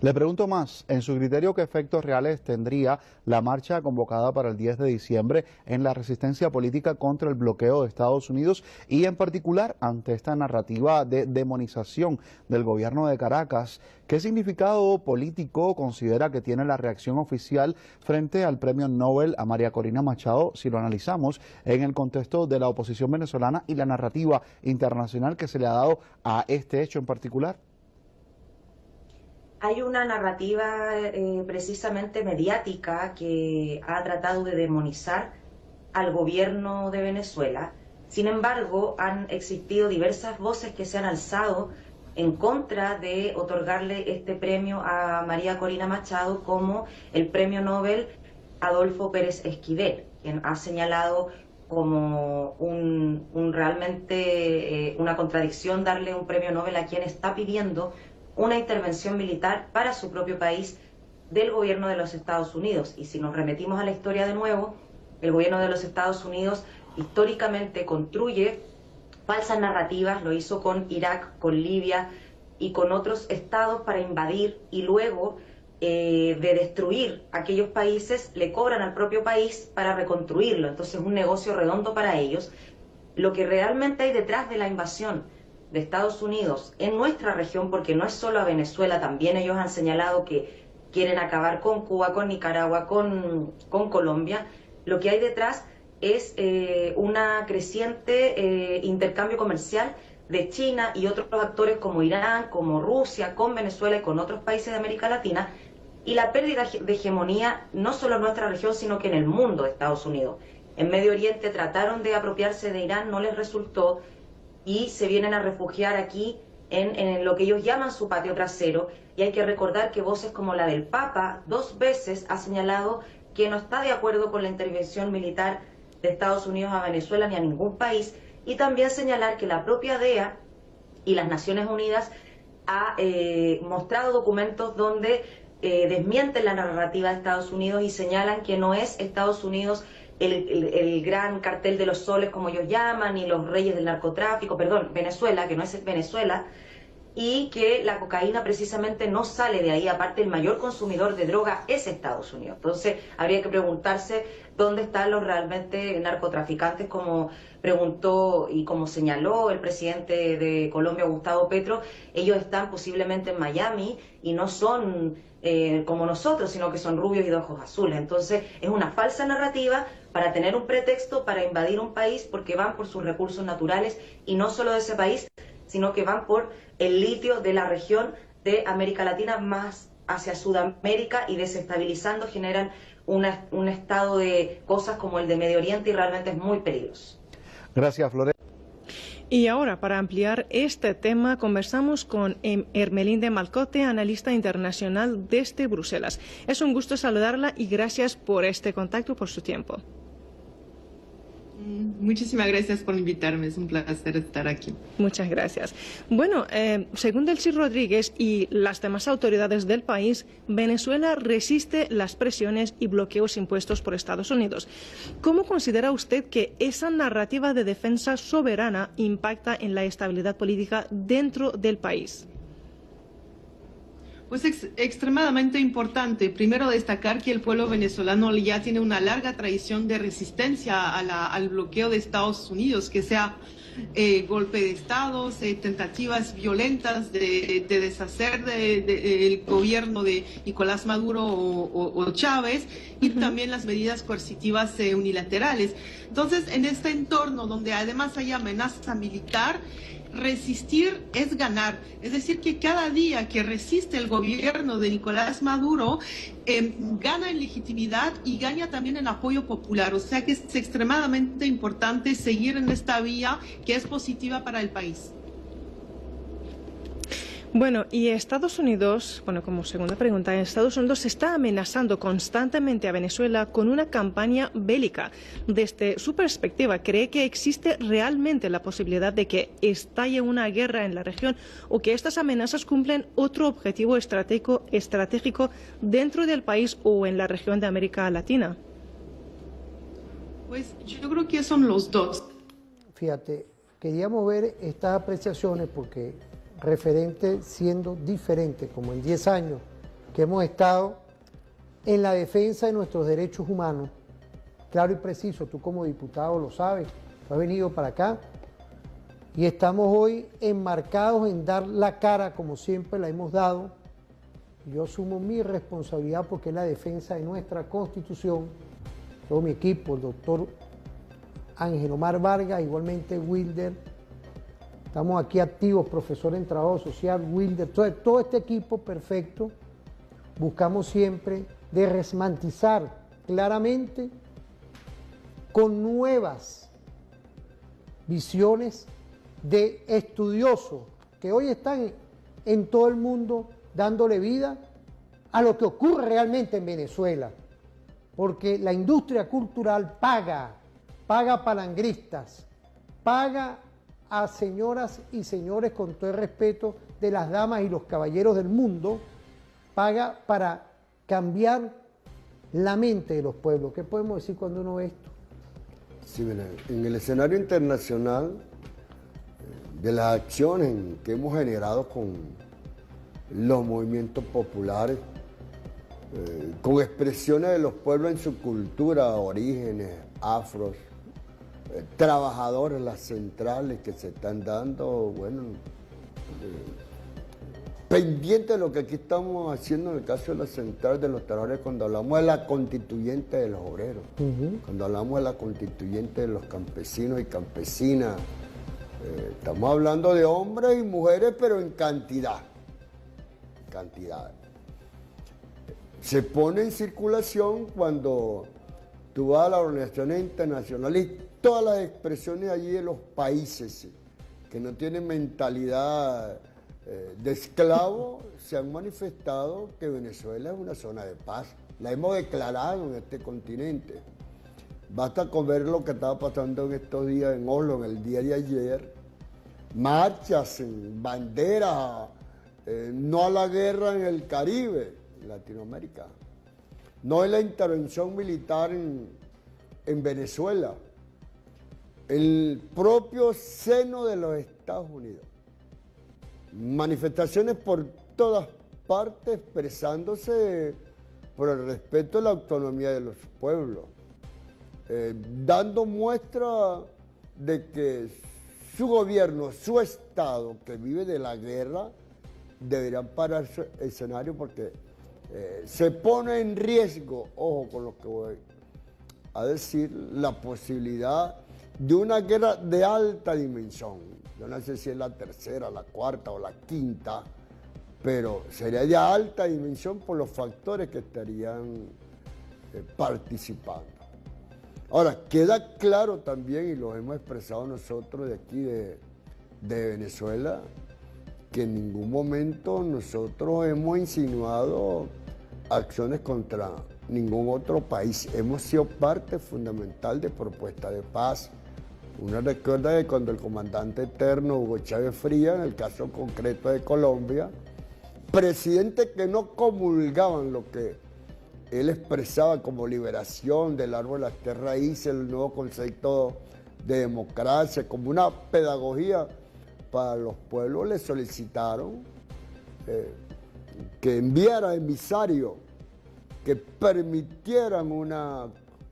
Le pregunto más, en su criterio, ¿qué efectos reales tendría la marcha convocada para el 10 de diciembre en la resistencia política contra el bloqueo de Estados Unidos y en particular ante esta narrativa de demonización del gobierno de Caracas? ¿Qué significado político considera que tiene la reacción oficial frente al premio Nobel a María Corina Machado si lo analizamos en el contexto de la oposición venezolana y la narrativa internacional que se le ha dado a este hecho en particular? Hay una narrativa precisamente mediática que ha tratado de demonizar al gobierno de Venezuela. Sin embargo, han existido diversas voces que se han alzado en contra de otorgarle este premio a María Corina Machado, como el premio Nobel Adolfo Pérez Esquivel, quien ha señalado como realmente una contradicción darle un premio Nobel a quien está pidiendo una intervención militar para su propio país del gobierno de los Estados Unidos. Y si nos remitimos a la historia de nuevo, el gobierno de los Estados Unidos históricamente construye falsas narrativas, lo hizo con Irak, con Libia y con otros estados para invadir y luego de destruir aquellos países, le cobran al propio país para reconstruirlo. Entonces es un negocio redondo para ellos. Lo que realmente hay detrás de la invasión de Estados Unidos en nuestra región, porque no es solo a Venezuela, también ellos han señalado que quieren acabar con Cuba, con Nicaragua, con Colombia. Lo que hay detrás es una creciente intercambio comercial de China y otros actores como Irán, como Rusia, con Venezuela y con otros países de América Latina, y la pérdida de hegemonía no solo en nuestra región, sino que en el mundo de Estados Unidos. En Medio Oriente trataron de apropiarse de Irán, no les resultó, y se vienen a refugiar aquí en lo que ellos llaman su patio trasero. Y hay que recordar que voces como la del Papa 2 veces ha señalado que no está de acuerdo con la intervención militar de Estados Unidos a Venezuela ni a ningún país, y también señalar que la propia DEA y las Naciones Unidas ha mostrado documentos donde desmienten la narrativa de Estados Unidos y señalan que no es Estados Unidos el gran cartel de los soles, como ellos llaman, y los reyes del narcotráfico, Venezuela, que no es Venezuela, y que la cocaína precisamente no sale de ahí. Aparte, el mayor consumidor de droga es Estados Unidos. Entonces, habría que preguntarse dónde están los realmente narcotraficantes, como preguntó y como señaló el presidente de Colombia, Gustavo Petro. Ellos están posiblemente en Miami y no son como nosotros, sino que son rubios y de ojos azules. Entonces, es una falsa narrativa para tener un pretexto para invadir un país, porque van por sus recursos naturales, y no solo de ese país, sino que van por el litio de la región de América Latina más hacia Sudamérica, y desestabilizando generan un estado de cosas como el de Medio Oriente, y realmente es muy peligroso. Gracias, Florencia. Y ahora, para ampliar este tema, conversamos con Ermelinde Malcote, analista internacional desde Bruselas. Es un gusto saludarla y gracias por este contacto, por su tiempo. Muchísimas gracias por invitarme, es un placer estar aquí. Muchas gracias. Bueno, según Delcy Rodríguez y las demás autoridades del país, Venezuela resiste las presiones y bloqueos impuestos por Estados Unidos. ¿Cómo considera usted que esa narrativa de defensa soberana impacta en la estabilidad política dentro del país? Pues extremadamente importante. Primero destacar que el pueblo venezolano ya tiene una larga tradición de resistencia al bloqueo de Estados Unidos, que sea golpe de Estado, tentativas violentas de deshacer el gobierno de Nicolás Maduro o Chávez, y también las medidas coercitivas unilaterales. Entonces, en este entorno donde además hay amenaza militar, resistir es ganar. Es decir, que cada día que resiste el gobierno de Nicolás Maduro, gana en legitimidad y gana también en apoyo popular. O sea que es extremadamente importante seguir en esta vía que es positiva para el país. Bueno, y Estados Unidos, bueno, como segunda pregunta, Estados Unidos está amenazando constantemente a Venezuela con una campaña bélica. Desde su perspectiva, ¿cree que existe realmente la posibilidad de que estalle una guerra en la región o que estas amenazas cumplen otro objetivo estratégico dentro del país o en la región de América Latina? Pues yo creo que son los dos. Fíjate, queríamos ver estas apreciaciones porque referente siendo diferente, como en 10 años que hemos estado en la defensa de nuestros derechos humanos, claro y preciso, tú como diputado lo sabes, tú has venido para acá y estamos hoy enmarcados en dar la cara como siempre la hemos dado. Yo asumo mi responsabilidad porque es la defensa de nuestra Constitución, todo mi equipo, el doctor Ángel Omar Vargas, igualmente Wilder. Estamos aquí activos, profesor en trabajo social, Wilder, todo este equipo perfecto. Buscamos siempre desromantizar claramente con nuevas visiones de estudiosos que hoy están en todo el mundo dándole vida a lo que ocurre realmente en Venezuela. Porque la industria cultural paga palangristas, paga a señoras y señores, con todo el respeto de las damas y los caballeros del mundo, paga para cambiar la mente de los pueblos. ¿Qué podemos decir cuando uno ve esto? Sí, mira, en el escenario internacional, de las acciones que hemos generado con los movimientos populares, con expresiones de los pueblos en su cultura, orígenes, afros, trabajadores, las centrales que se están dando, bueno, pendiente de lo que aquí estamos haciendo en el caso de la central de los trabajadores, cuando hablamos de la constituyente de los obreros, cuando hablamos de la constituyente de los campesinos y campesinas, estamos hablando de hombres y mujeres, pero en cantidad. Se pone en circulación cuando tú vas a las organizaciones internacionales y todas las expresiones allí de los países que no tienen mentalidad de esclavo se han manifestado que Venezuela es una zona de paz. La hemos declarado en este continente. Basta con ver lo que estaba pasando en estos días en Oslo, en el día de ayer. Marchas, banderas, no a la guerra en el Caribe, en Latinoamérica. No es la intervención militar en Venezuela. El propio seno de los Estados Unidos. Manifestaciones por todas partes expresándose por el respeto a la autonomía de los pueblos, dando muestra de que su gobierno, su Estado, que vive de la guerra, deberían parar su escenario porque se pone en riesgo, ojo con lo que voy a decir, la posibilidad de una guerra de alta dimensión. Yo no sé si es la tercera, la cuarta o la quinta, pero sería de alta dimensión por los factores que estarían participando. Ahora, queda claro también, y lo hemos expresado nosotros de aquí de Venezuela, que en ningún momento nosotros hemos insinuado acciones contra ningún otro país. Hemos sido parte fundamental de propuestas de paz. Uno recuerda que cuando el comandante eterno Hugo Chávez Frías, en el caso concreto de Colombia, presidentes que no comulgaban lo que él expresaba como liberación del árbol de las tres raíces, el nuevo concepto de democracia, como una pedagogía para los pueblos, le solicitaron que enviara emisarios que permitieran una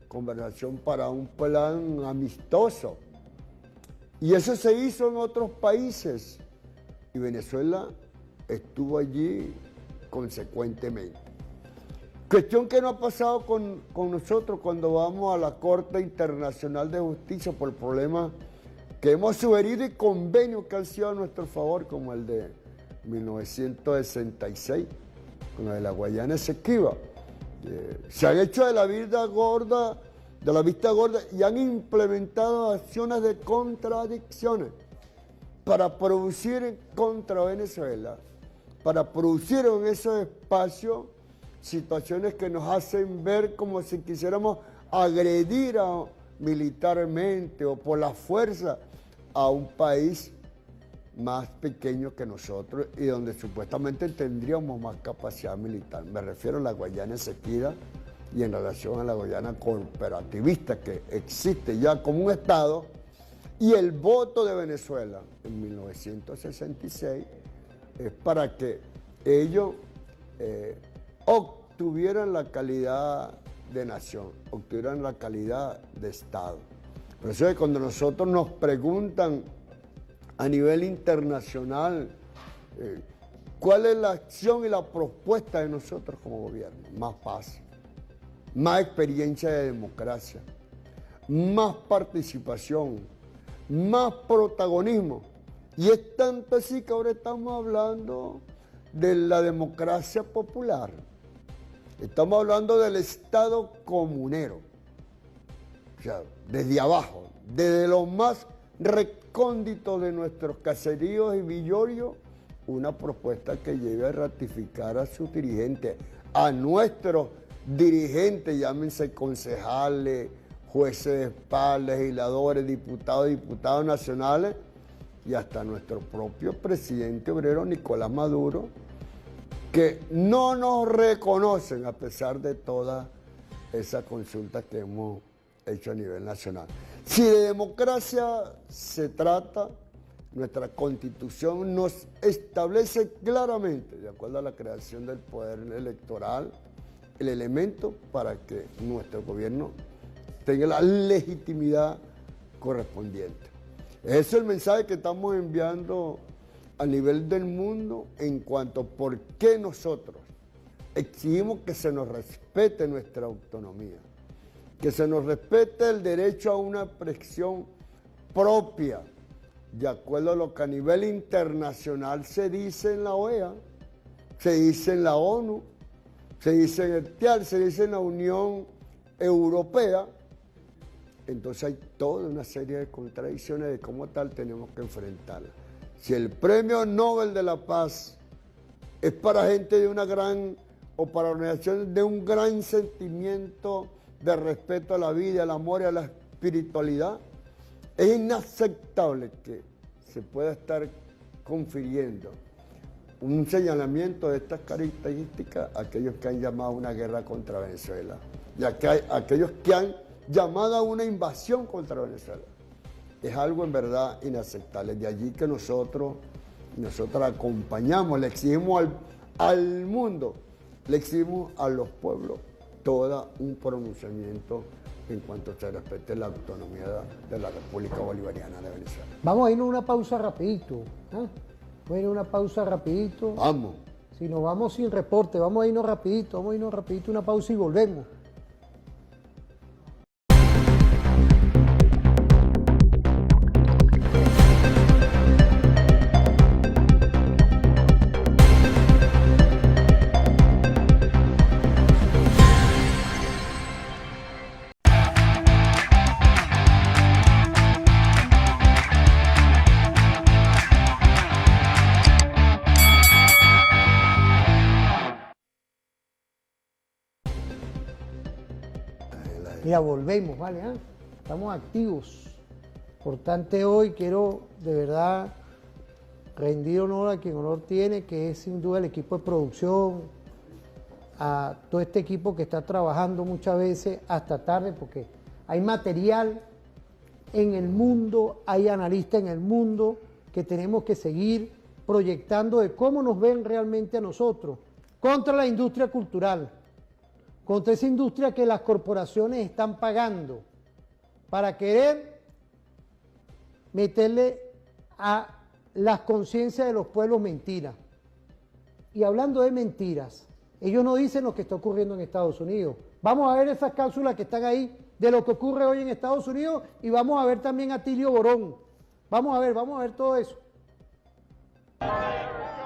conversación para un plan amistoso. Y eso se hizo en otros países y Venezuela estuvo allí consecuentemente. Cuestión que no ha pasado con nosotros cuando vamos a la Corte Internacional de Justicia por problemas que hemos sugerido y convenios que han sido a nuestro favor, como el de 1966, con el de la Guayana Esequiba. Se han hecho de la vista gorda y han implementado acciones de contradicciones para producir contra Venezuela, para producir en esos espacios situaciones que nos hacen ver como si quisiéramos agredir militarmente o por la fuerza a un país más pequeño que nosotros y donde supuestamente tendríamos más capacidad militar. Me refiero a la Guayana Esequiba y en relación a la Guayana cooperativista que existe ya como un Estado, y el voto de Venezuela en 1966 es para que ellos obtuvieran la calidad de nación, obtuvieran la calidad de Estado. Por eso es que cuando nosotros nos preguntan a nivel internacional cuál es la acción y la propuesta de nosotros como gobierno, más paz, más experiencia de democracia, más participación, más protagonismo. Y es tanto así que ahora estamos hablando de la democracia popular. Estamos hablando del Estado comunero. O sea, desde abajo, desde lo más recóndito de nuestros caseríos y villorios, una propuesta que lleve a ratificar a sus dirigentes, a nuestros dirigentes, llámense concejales, jueces de paz, legisladores, diputados nacionales y hasta nuestro propio presidente obrero Nicolás Maduro, que no nos reconocen a pesar de todas esas consultas que hemos hecho a nivel nacional. Si de democracia se trata, nuestra Constitución nos establece claramente, de acuerdo a la creación del poder electoral, el elemento para que nuestro gobierno tenga la legitimidad correspondiente. Ese es el mensaje que estamos enviando a nivel del mundo en cuanto a por qué nosotros exigimos que se nos respete nuestra autonomía, que se nos respete el derecho a una expresión propia, de acuerdo a lo que a nivel internacional se dice en la OEA, se dice en la ONU, se dice en el TIAR, se dice en la Unión Europea. Entonces hay toda una serie de contradicciones de cómo tal tenemos que enfrentarla. Si el Premio Nobel de la Paz es para gente de una gran, o para organizaciones de un gran sentimiento de respeto a la vida, al amor y a la espiritualidad, es inaceptable que se pueda estar confiriendo un señalamiento de estas características a aquellos que han llamado a una guerra contra Venezuela y a aquellos que han llamado a una invasión contra Venezuela. Es algo en verdad inaceptable. De allí que nosotros acompañamos, le exigimos al mundo, le exigimos a los pueblos todo un pronunciamiento en cuanto se respete la autonomía de la República Bolivariana de Venezuela. Vamos a irnos a una pausa rapidito. Vamos a ir a una pausa rapidito. Vamos. Si nos vamos sin reporte, vamos a irnos rapidito, una pausa y volvemos. Mira, volvemos, ¿vale? Estamos activos. Importante hoy, quiero de verdad rendir honor a quien honor tiene, que es sin duda el equipo de producción, a todo este equipo que está trabajando muchas veces hasta tarde, porque hay material en el mundo, hay analistas en el mundo que tenemos que seguir proyectando de cómo nos ven realmente a nosotros contra la industria cultural, contra esa industria que las corporaciones están pagando para querer meterle a las conciencias de los pueblos mentiras. Y hablando de mentiras, ellos no dicen lo que está ocurriendo en Estados Unidos. Vamos a ver esas cápsulas que están ahí de lo que ocurre hoy en Estados Unidos y vamos a ver también a Tilio Borón. Vamos a ver todo eso.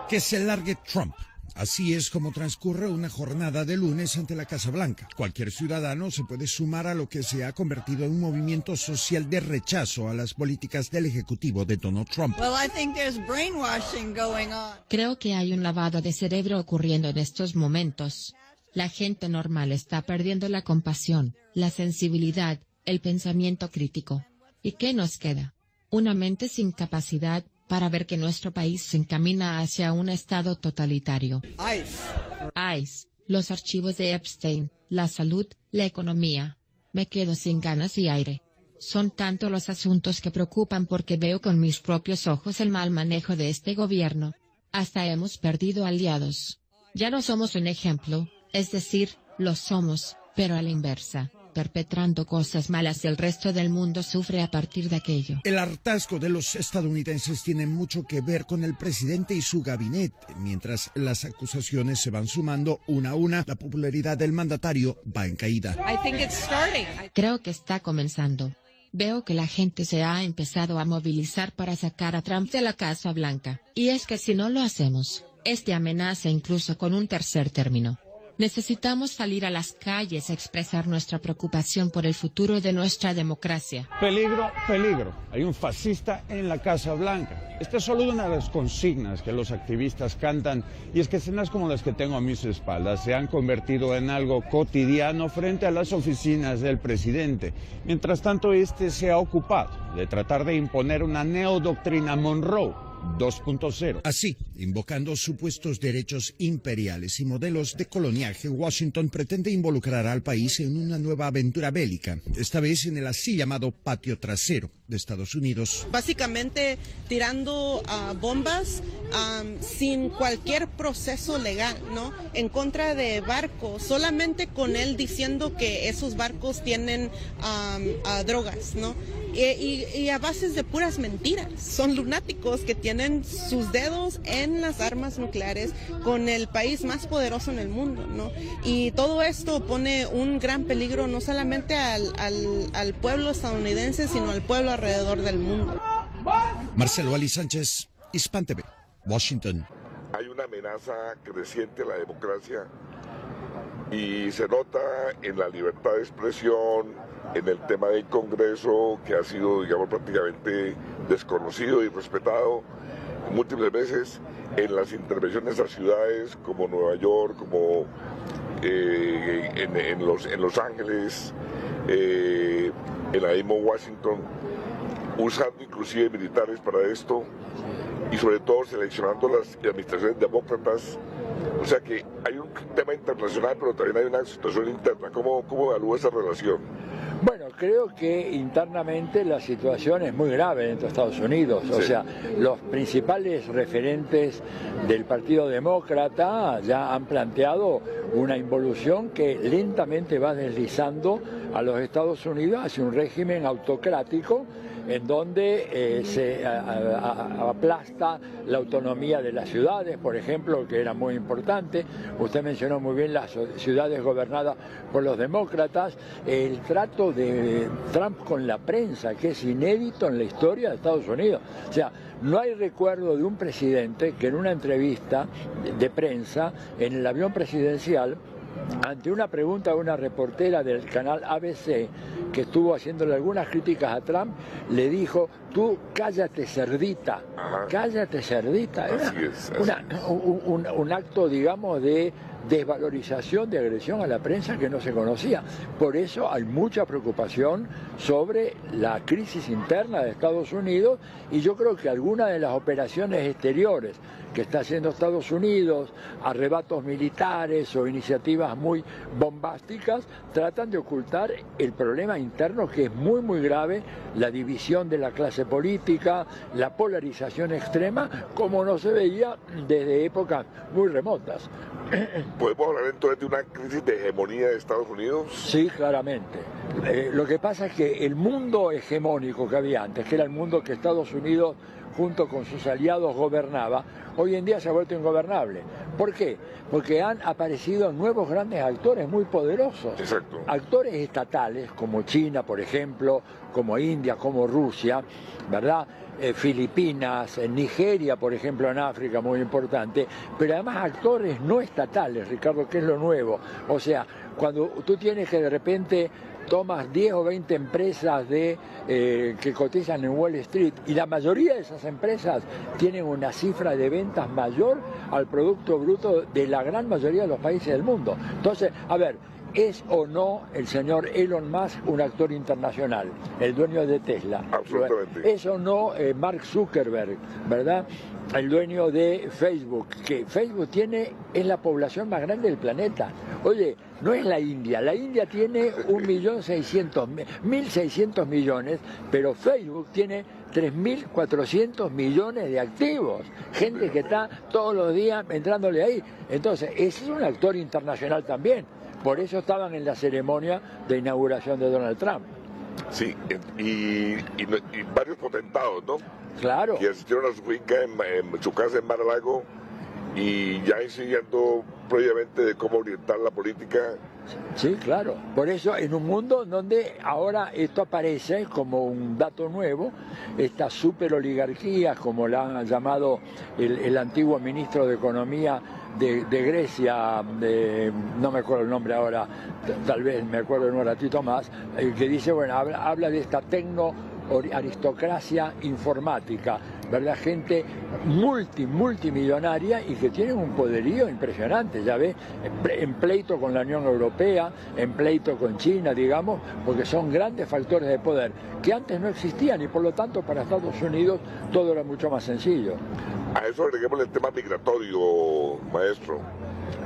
Que se largue Trump. Así es como transcurre una jornada de lunes ante la Casa Blanca. Cualquier ciudadano se puede sumar a lo que se ha convertido en un movimiento social de rechazo a las políticas del ejecutivo de Donald Trump. Creo que hay un lavado de cerebro ocurriendo en estos momentos. La gente normal está perdiendo la compasión, la sensibilidad, el pensamiento crítico. ¿Y qué nos queda? Una mente sin capacidad para ver que nuestro país se encamina hacia un estado totalitario. ICE, los archivos de Epstein, la salud, la economía. Me quedo sin ganas y aire. Son tantos los asuntos que preocupan porque veo con mis propios ojos el mal manejo de este gobierno. Hasta hemos perdido aliados. Ya no somos un ejemplo, es decir, lo somos, pero a la inversa, perpetrando cosas malas y el resto del mundo sufre a partir de aquello. El hartazgo de los estadounidenses tiene mucho que ver con el presidente y su gabinete. Mientras las acusaciones se van sumando una a una, la popularidad del mandatario va en caída. Creo que está comenzando. Veo que la gente se ha empezado a movilizar para sacar a Trump de la Casa Blanca. Y es que si no lo hacemos, este amenaza incluso con un tercer término. Necesitamos salir a las calles a expresar nuestra preocupación por el futuro de nuestra democracia. Peligro, peligro. Hay un fascista en la Casa Blanca. Esta es solo una de las consignas que los activistas cantan, y es que escenas como las que tengo a mis espaldas se han convertido en algo cotidiano frente a las oficinas del presidente. Mientras tanto, este se ha ocupado de tratar de imponer una neodoctrina Monroe 2.0. Así, invocando supuestos derechos imperiales y modelos de coloniaje, Washington pretende involucrar al país en una nueva aventura bélica, esta vez en el así llamado patio trasero de Estados Unidos. Básicamente tirando bombas sin cualquier proceso legal, ¿no? En contra de barcos, solamente con él diciendo que esos barcos tienen drogas, ¿no? Y a bases de puras mentiras. Son lunáticos que tienen sus dedos en las armas nucleares con el país más poderoso en el mundo, ¿no? Y todo esto pone un gran peligro no solamente al pueblo estadounidense, sino al pueblo alrededor del mundo. Marcelo Ali Sánchez, Hispan TV, Washington. Hay una amenaza creciente a la democracia y se nota en la libertad de expresión, en el tema del Congreso, que ha sido, digamos, prácticamente desconocido y respetado múltiples veces, en las intervenciones a ciudades como Nueva York, como en Los Ángeles, en la misma Washington, usando inclusive militares para esto y sobre todo seleccionando las administraciones demócratas. O sea que hay un tema internacional, pero también hay una situación interna. ¿Cómo evalúa esa relación? Bueno, creo que internamente la situación es muy grave dentro de Estados Unidos. Sí. O sea, los principales referentes del Partido Demócrata ya han planteado una involución que lentamente va deslizando a los Estados Unidos hacia un régimen autocrático en donde se aplasta la autonomía de las ciudades, por ejemplo, que era muy importante. Usted mencionó muy bien las ciudades gobernadas por los demócratas. El trato de Trump con la prensa, que es inédito en la historia de Estados Unidos. O sea, no hay recuerdo de un presidente que en una entrevista de prensa en el avión presidencial, ante una pregunta de una reportera del canal ABC que estuvo haciéndole algunas críticas a Trump, le dijo: tú cállate cerdita. Ajá. Cállate cerdita. Era un acto, digamos, de desvalorización, de agresión a la prensa que no se conocía. Por eso hay mucha preocupación sobre la crisis interna de Estados Unidos, y yo creo que algunas de las operaciones exteriores que está haciendo Estados Unidos, arrebatos militares o iniciativas muy bombásticas, tratan de ocultar el problema interno, que es muy muy grave, la división de la clase política, la polarización extrema, como no se veía desde épocas muy remotas. ¿Podemos hablar entonces de una crisis de hegemonía de Estados Unidos? Sí, claramente. Lo que pasa es que el mundo hegemónico que había antes, que era el mundo que Estados Unidos junto con sus aliados gobernaba, hoy en día se ha vuelto ingobernable. ¿Por qué? Porque han aparecido nuevos grandes actores muy poderosos. Exacto. Actores estatales como China, por ejemplo, como India, como Rusia, ¿verdad? Filipinas, Nigeria, por ejemplo, en África, muy importante, pero además actores no estatales, Ricardo, que es lo nuevo. O sea, cuando tú tienes que de repente tomas 10 o 20 empresas que cotizan en Wall Street, y la mayoría de esas empresas tienen una cifra de ventas mayor al Producto Bruto de la gran mayoría de los países del mundo. Entonces, a ver, ¿es o no el señor Elon Musk un actor internacional, el dueño de Tesla? Absolutamente. ¿Es o no Mark Zuckerberg, verdad? El dueño de Facebook, que Facebook es la población más grande del planeta. Oye, no es la India tiene 1.600.000 millones, pero Facebook tiene 3.400 millones de activos, gente que está todos los días entrándole ahí. Entonces, ese es un actor internacional también. Por eso estaban en la ceremonia de inauguración de Donald Trump. Sí, y varios potentados, ¿no? Claro. Que asistieron a su finca, en su casa en Mar-a-Lago, y ya incidiendo previamente de cómo orientar la política. Sí, claro. Por eso, en un mundo donde ahora esto aparece como un dato nuevo, estas superoligarquías, como la han llamado el antiguo ministro de Economía de Grecia, no me acuerdo el nombre ahora, tal vez me acuerdo en un ratito más, que dice, bueno, habla de esta aristocracia informática, ¿verdad? Gente multimillonaria y que tienen un poderío impresionante, ya ves, en pleito con la Unión Europea, en pleito con China, digamos, porque son grandes factores de poder que antes no existían, y por lo tanto para Estados Unidos todo era mucho más sencillo. A eso agreguemos el tema migratorio, maestro.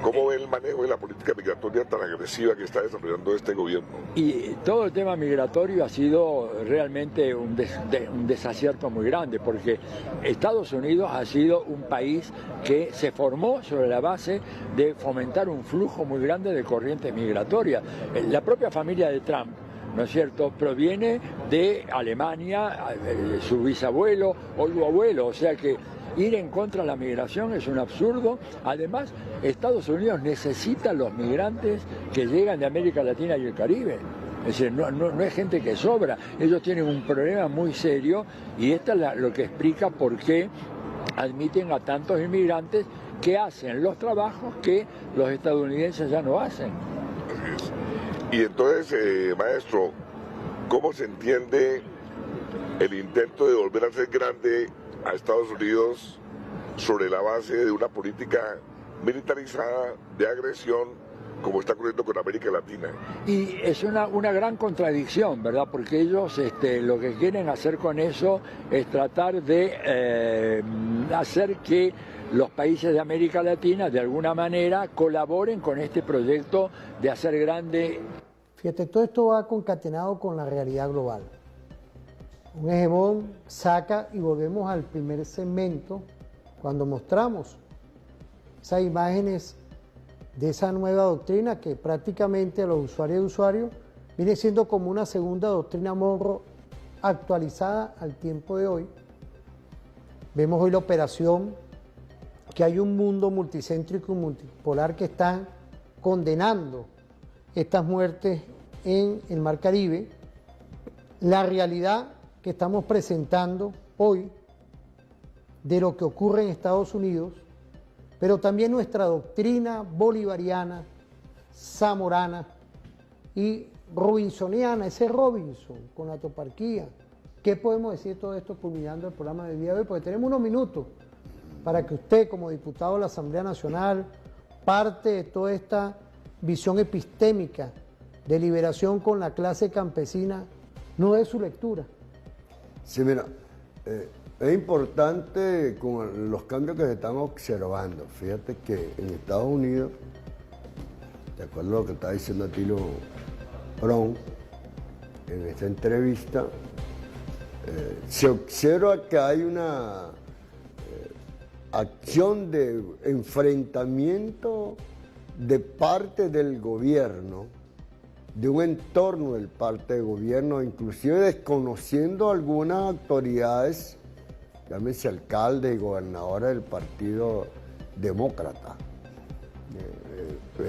¿Cómo ve el manejo de la política migratoria tan agresiva que está desarrollando este gobierno? Y todo el tema migratorio ha sido realmente un desacierto muy grande, porque Estados Unidos ha sido un país que se formó sobre la base de fomentar un flujo muy grande de corrientes migratorias. La propia familia de Trump, ¿no es cierto?, proviene de Alemania, su bisabuelo o su abuelo, o sea que ir en contra de la migración es un absurdo. Además, Estados Unidos necesita los migrantes que llegan de América Latina y el Caribe. Es decir, no es gente que sobra. Ellos tienen un problema muy serio, y esto es lo que explica por qué admiten a tantos inmigrantes que hacen los trabajos que los estadounidenses ya no hacen. Así es. Y entonces, maestro, ¿cómo se entiende el intento de volver a ser grande a Estados Unidos sobre la base de una política militarizada de agresión, como está ocurriendo con América Latina? Y es una gran contradicción, ¿verdad? Porque ellos lo que quieren hacer con eso es tratar de hacer que los países de América Latina de alguna manera colaboren con este proyecto de hacer grande. Fíjate, todo esto va concatenado con la realidad global. Un hegemón saca, y volvemos al primer segmento, cuando mostramos esas imágenes de esa nueva doctrina que prácticamente a los usuarios y usuarios viene siendo como una segunda doctrina Monroe actualizada al tiempo de hoy. Vemos hoy la operación, que hay un mundo multicéntrico y multipolar que están condenando estas muertes en el Mar Caribe. La realidad que estamos presentando hoy de lo que ocurre en Estados Unidos, pero también nuestra doctrina bolivariana, zamorana y robinsoniana, ese Robinson con la toparquía. ¿Qué podemos decir de todo esto culminando el programa del día de hoy? Porque tenemos unos minutos para que usted, como diputado de la Asamblea Nacional parte de toda esta visión epistémica de liberación con la clase campesina no es su lectura. Sí, mira, es importante con los cambios que se están observando. Fíjate que en Estados Unidos, de acuerdo a lo que está diciendo Attilio Brown en esta entrevista, se observa que hay una acción de enfrentamiento de parte del gobierno, de un entorno del parte del gobierno, inclusive desconociendo algunas autoridades, llámese alcaldes y gobernadores del Partido Demócrata.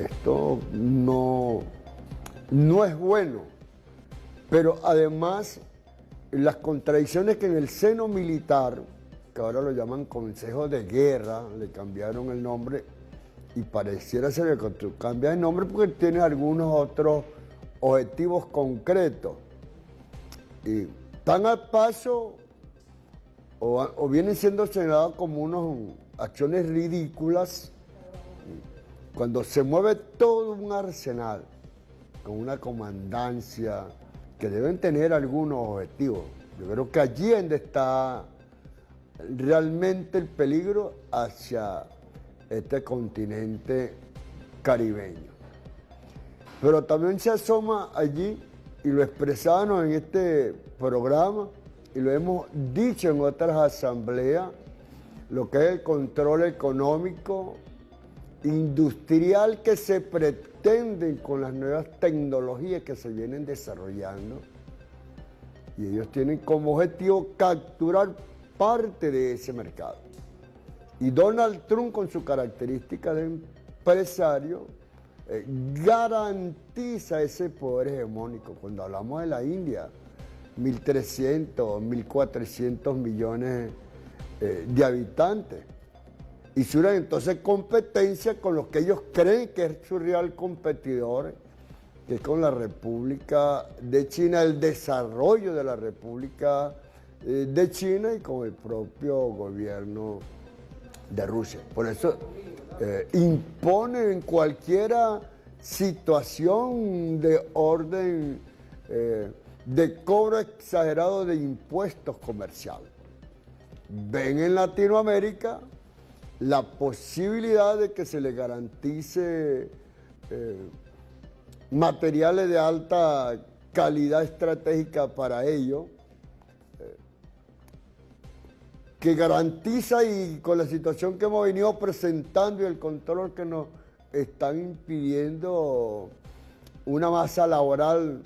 Esto no es bueno, pero además las contradicciones que en el seno militar, que ahora lo llaman Consejo de Guerra, le cambiaron el nombre y pareciera ser que cambia el nombre porque tiene algunos otros objetivos concretos. Y están al paso o vienen siendo señalados como unas acciones ridículas cuando se mueve todo un arsenal con una comandancia que deben tener algunos objetivos. Yo creo que allí es donde está realmente el peligro hacia este continente caribeño. Pero también se asoma allí, y lo expresamos en este programa, y lo hemos dicho en otras asambleas, lo que es el control económico, industrial que se pretende con las nuevas tecnologías que se vienen desarrollando. Y ellos tienen como objetivo capturar parte de ese mercado. Y Donald Trump, con su característica de empresario, garantiza ese poder hegemónico. Cuando hablamos de la India, 1.300, 1.400 millones de habitantes. Y surge entonces competencia con los que ellos creen que es su real competidor, que es con la República de China, el desarrollo de la República de China y con el propio gobierno de Rusia. Por eso impone en cualquier situación de orden de cobro exagerado de impuestos comerciales. Ven en Latinoamérica la posibilidad de que se le garantice materiales de alta calidad estratégica para ellos, que garantiza, y con la situación que hemos venido presentando y el control que nos están impidiendo, una masa laboral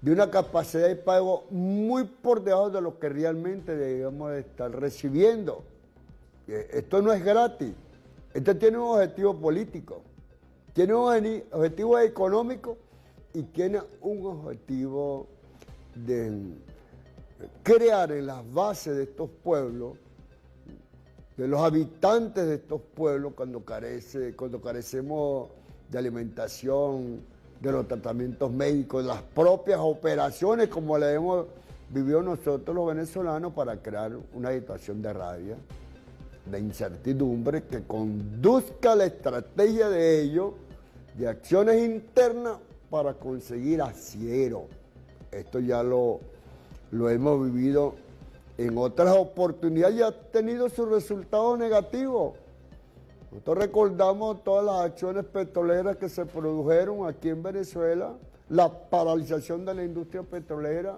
de una capacidad de pago muy por debajo de lo que realmente debemos estar recibiendo. Esto no es gratis, esto tiene un objetivo político, tiene un objetivo económico y tiene un objetivo de crear en las bases de estos pueblos, de los habitantes de estos pueblos, cuando carecemos de alimentación, de los tratamientos médicos, de las propias operaciones como las hemos vivido nosotros los venezolanos, para crear una situación de rabia, de incertidumbre, que conduzca a la estrategia de ellos, de acciones internas para conseguir asiero. Esto ya lo hemos vivido en otras oportunidades y ha tenido sus resultados negativos. Nosotros recordamos todas las acciones petroleras que se produjeron aquí en Venezuela, la paralización de la industria petrolera,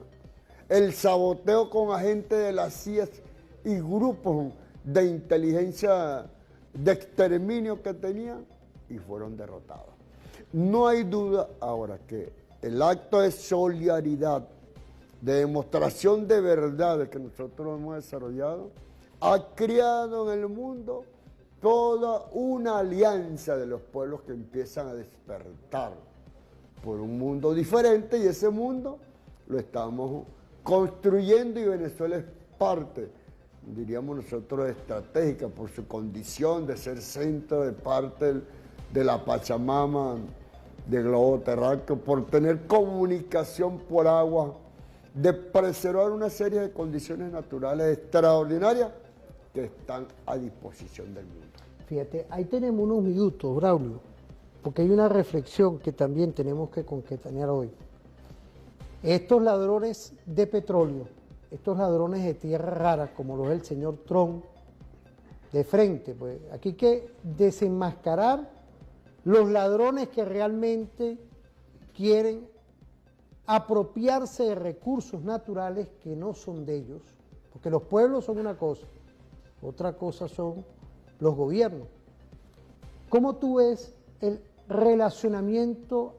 el saboteo con agentes de la CIA y grupos de inteligencia de exterminio que tenían, y fueron derrotados. No hay duda ahora que el acto de solidaridad, de demostración de verdad que nosotros hemos desarrollado, ha creado en el mundo toda una alianza de los pueblos que empiezan a despertar por un mundo diferente, y ese mundo lo estamos construyendo, y Venezuela es parte, diríamos nosotros, estratégica por su condición de ser centro de parte de la Pachamama, de globo terráqueo, por tener comunicación por agua, de preservar una serie de condiciones naturales extraordinarias que están a disposición del mundo. Fíjate, ahí tenemos unos minutos, Braulio, porque hay una reflexión que también tenemos que concatenar hoy. Estos ladrones de petróleo, estos ladrones de tierra rara, como lo es el señor Trump, de frente, pues aquí hay que desenmascarar los ladrones que realmente quieren apropiarse de recursos naturales que no son de ellos, porque los pueblos son una cosa, otra cosa son los gobiernos. ¿Cómo tú ves el relacionamiento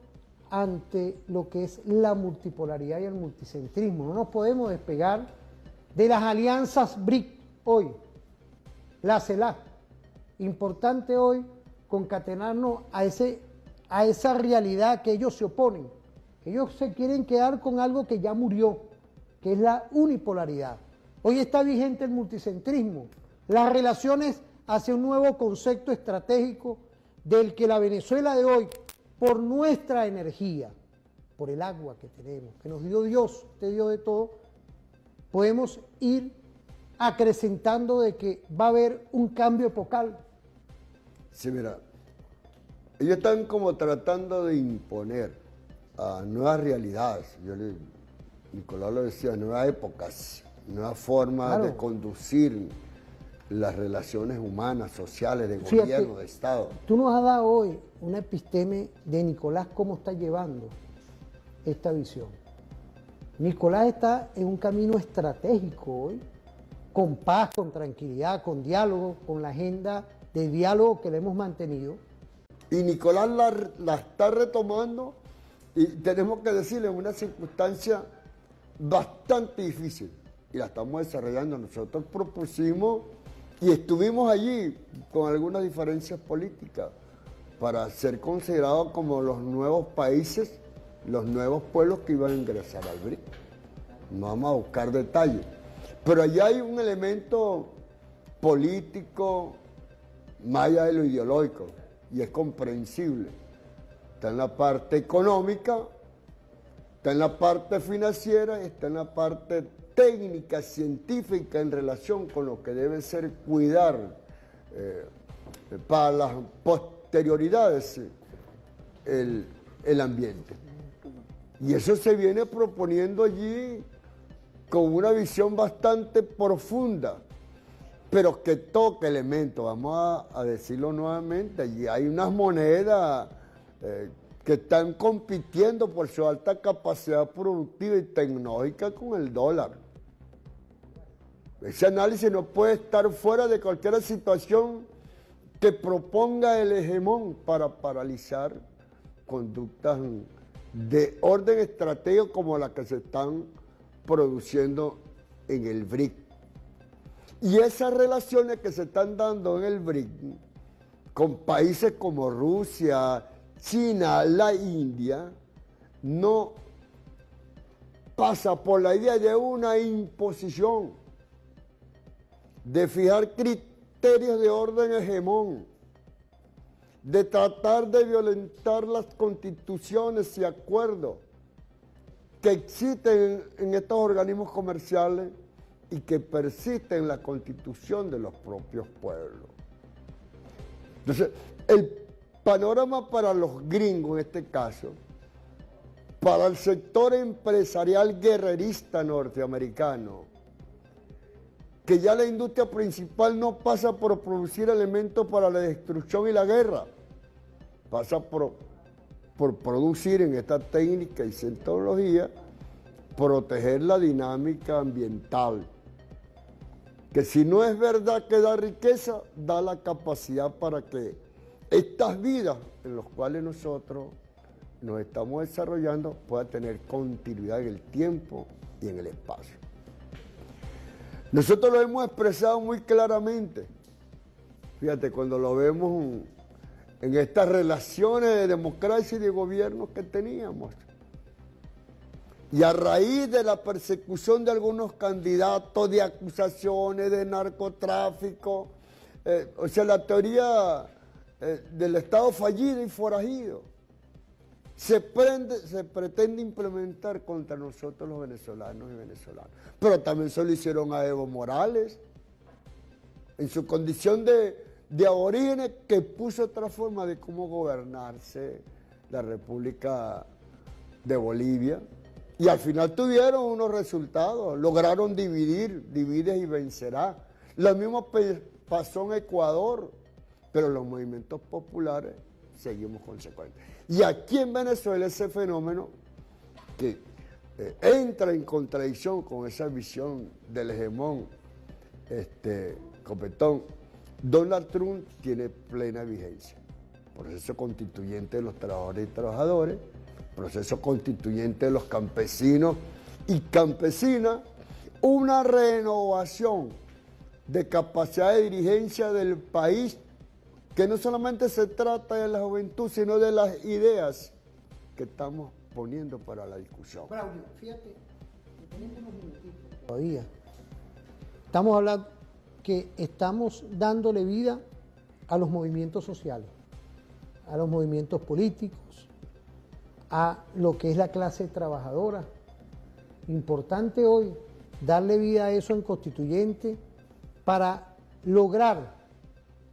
ante lo que es la multipolaridad y el multicentrismo? No nos podemos despegar de las alianzas BRIC hoy, la CELAC. Importante hoy concatenarnos a esa realidad que ellos se oponen. Ellos se quieren quedar con algo que ya murió, que es la unipolaridad. Hoy está vigente el multicentrismo, las relaciones hacia un nuevo concepto estratégico del que la Venezuela de hoy, por nuestra energía, por el agua que tenemos, que nos dio Dios, este Dios de todo, podemos ir acrecentando de que va a haber un cambio epocal. Sí, mira, ellos están como tratando de imponer a nuevas realidades. Nicolás lo decía, nuevas épocas, nuevas formas de conducir las relaciones humanas, sociales, de gobierno, de Estado. Tú nos has dado hoy una episteme de Nicolás, cómo está llevando esta visión. Nicolás está en un camino estratégico hoy, con paz, con tranquilidad, con diálogo, con la agenda de diálogo que le hemos mantenido. Y Nicolás la está retomando, y tenemos que decirle, en una circunstancia bastante difícil, y la estamos desarrollando. Nosotros propusimos y estuvimos allí con algunas diferencias políticas para ser considerados como los nuevos países, los nuevos pueblos que iban a ingresar al BRIC. No vamos a buscar detalles, pero allá hay un elemento político más allá de lo ideológico, y es comprensible. Está en la parte económica, está en la parte financiera y está en la parte técnica, científica, en relación con lo que debe ser cuidar para las posterioridades el ambiente. Y eso se viene proponiendo allí con una visión bastante profunda, pero que toca elementos. Vamos a decirlo nuevamente, allí hay unas monedas que están compitiendo por su alta capacidad productiva y tecnológica con el dólar. Ese análisis no puede estar fuera de cualquier situación que proponga el hegemón para paralizar conductas de orden estratégico como las que se están produciendo en el BRIC. Y esas relaciones que se están dando en el BRIC con países como Rusia, China, la India, no pasa por la idea de una imposición, de fijar criterios de orden hegemón, de tratar de violentar las constituciones y acuerdos que existen en estos organismos comerciales y que persisten en la constitución de los propios pueblos. Entonces, el panorama para los gringos en este caso, para el sector empresarial guerrerista norteamericano, que ya la industria principal no pasa por producir elementos para la destrucción y la guerra, pasa por producir en esta técnica y tecnología, proteger la dinámica ambiental, que si no es verdad que da riqueza, da la capacidad para que estas vidas en las cuales nosotros nos estamos desarrollando puedan tener continuidad en el tiempo y en el espacio. Nosotros lo hemos expresado muy claramente. Fíjate, cuando lo vemos en estas relaciones de democracia y de gobierno que teníamos. Y a raíz de la persecución de algunos candidatos, de acusaciones de narcotráfico, o sea, la teoría del Estado fallido y forajido, se pretende implementar contra nosotros los venezolanos y venezolanas. Pero también se lo hicieron a Evo Morales, en su condición de de aborígenes que puso otra forma de cómo gobernarse la República de Bolivia. Y al final tuvieron unos resultados, lograron dividir, divide y vencerá. Lo mismo pasó en Ecuador, pero los movimientos populares seguimos consecuentes. Y aquí en Venezuela ese fenómeno que entra en contradicción con esa visión del hegemón copetón, Donald Trump tiene plena vigencia. Proceso constituyente de los trabajadores y trabajadoras, proceso constituyente de los campesinos y campesinas, una renovación de capacidad de dirigencia del país, que no solamente se trata de la juventud, sino de las ideas que estamos poniendo para la discusión. Braulio, fíjate, tenemos unos minutitos todavía. Estamos hablando que estamos dándole vida a los movimientos sociales, a los movimientos políticos, a lo que es la clase trabajadora. Importante hoy darle vida a eso en constituyente para lograr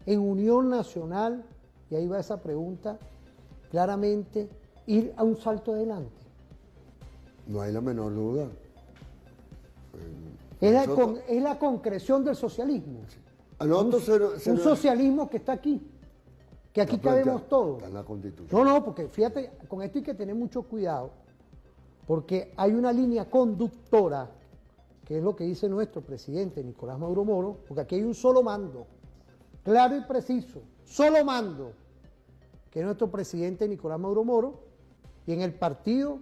en unión nacional, y ahí va esa pregunta, claramente ir a un salto adelante. No hay la menor duda. Es la concreción del socialismo. Un socialismo que está aquí, que aquí cabemos todos. Está en la Constitución. No, porque fíjate, con esto hay que tener mucho cuidado, porque hay una línea conductora, que es lo que dice nuestro presidente Nicolás Maduro Moro, porque aquí hay un solo mando, claro y preciso, solo mando, que es nuestro presidente Nicolás Maduro Moro, y en el partido,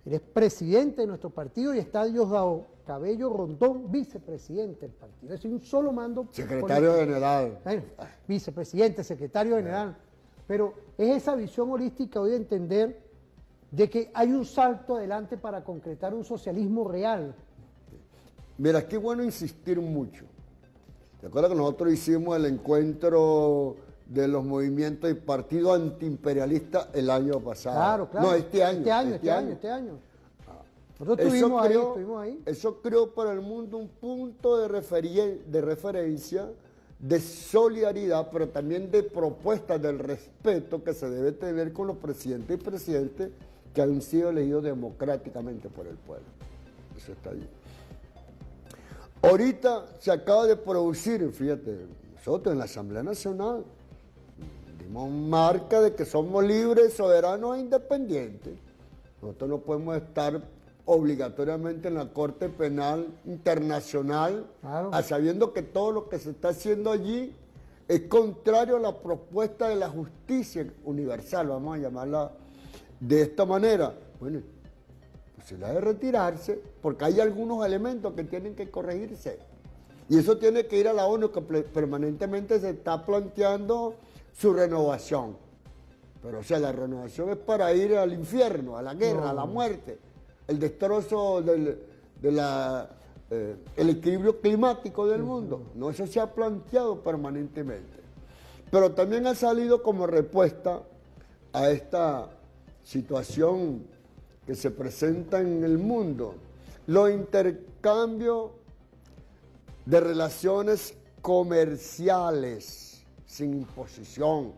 él es presidente de nuestro partido, y está Diosdado Cabello Rondón, vicepresidente del partido. Es decir, un solo mando. Secretario general. Bueno, vicepresidente, secretario general. Pero es esa visión holística hoy de entender de que hay un salto adelante para concretar un socialismo real. Mira, qué bueno insistir mucho. ¿Te acuerdas que nosotros hicimos el encuentro de los movimientos y partidos antiimperialistas el año pasado? Claro. No, este año. Este año. Nosotros estuvimos ahí. Eso creó para el mundo un punto de referencia, de solidaridad, pero también de propuestas del respeto que se debe tener con los presidentes y presidentes que han sido elegidos democráticamente por el pueblo. Eso está ahí. Ahorita se acaba de producir, fíjate, nosotros en la Asamblea Nacional dimos marca de que somos libres, soberanos e independientes. Nosotros no podemos estar obligatoriamente en la Corte Penal Internacional, sabiendo que todo lo que se está haciendo allí es contrario a la propuesta de la justicia universal, vamos a llamarla de esta manera. Bueno, pues se la de retirarse, porque hay algunos elementos que tienen que corregirse. Y eso tiene que ir a la ONU, que permanentemente se está planteando su renovación. Pero, o sea, la renovación es para ir al infierno, a la guerra, a la muerte, el destrozo el equilibrio climático del mundo. No, eso se ha planteado permanentemente. Pero también ha salido como respuesta a esta situación que se presenta en el mundo, los intercambios de relaciones comerciales sin imposición.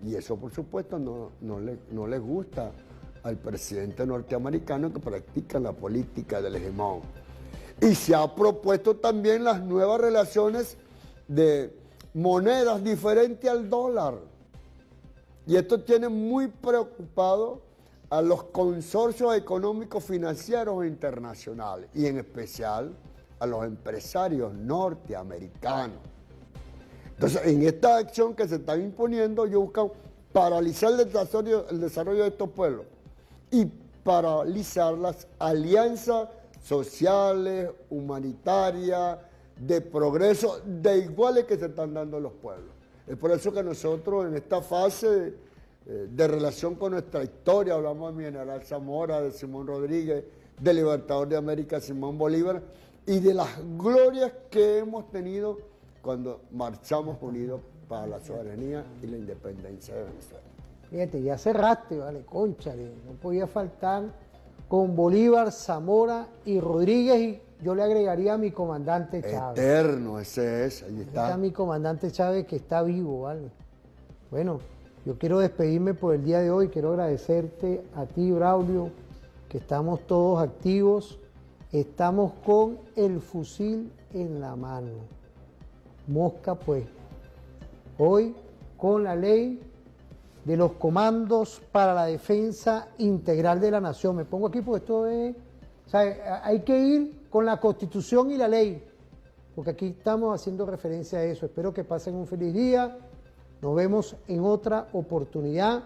Y eso, por supuesto, no le gusta al presidente norteamericano, que practica la política del hegemón. Y se ha propuesto también las nuevas relaciones de monedas diferentes al dólar. Y esto tiene muy preocupado a los consorcios económicos financieros internacionales, y en especial a los empresarios norteamericanos. Entonces, en esta acción que se está imponiendo, ellos buscan paralizar el desarrollo de estos pueblos y paralizar las alianzas sociales, humanitarias, de progreso, de iguales que se están dando los pueblos. Es por eso que nosotros en esta fase de relación con nuestra historia, hablamos de mi general Zamora, de Simón Rodríguez, del Libertador de América, Simón Bolívar, y de las glorias que hemos tenido cuando marchamos unidos para la soberanía y la independencia de Venezuela. Fíjate, ya cerraste, vale, cónchale, no podía faltar con Bolívar, Zamora y Rodríguez, y yo le agregaría a mi comandante Chávez. Eterno, ese es, ahí está. Está mi comandante Chávez que está vivo, ¿vale? Bueno, yo quiero despedirme por el día de hoy, quiero agradecerte a ti, Braulio, que estamos todos activos, estamos con el fusil en la mano. Mosca, pues, hoy con la ley de los comandos para la defensa integral de la nación. Me pongo aquí porque esto es, o sea, hay que ir con la Constitución y la ley, porque aquí estamos haciendo referencia a eso. Espero que pasen un feliz día. Nos vemos en otra oportunidad.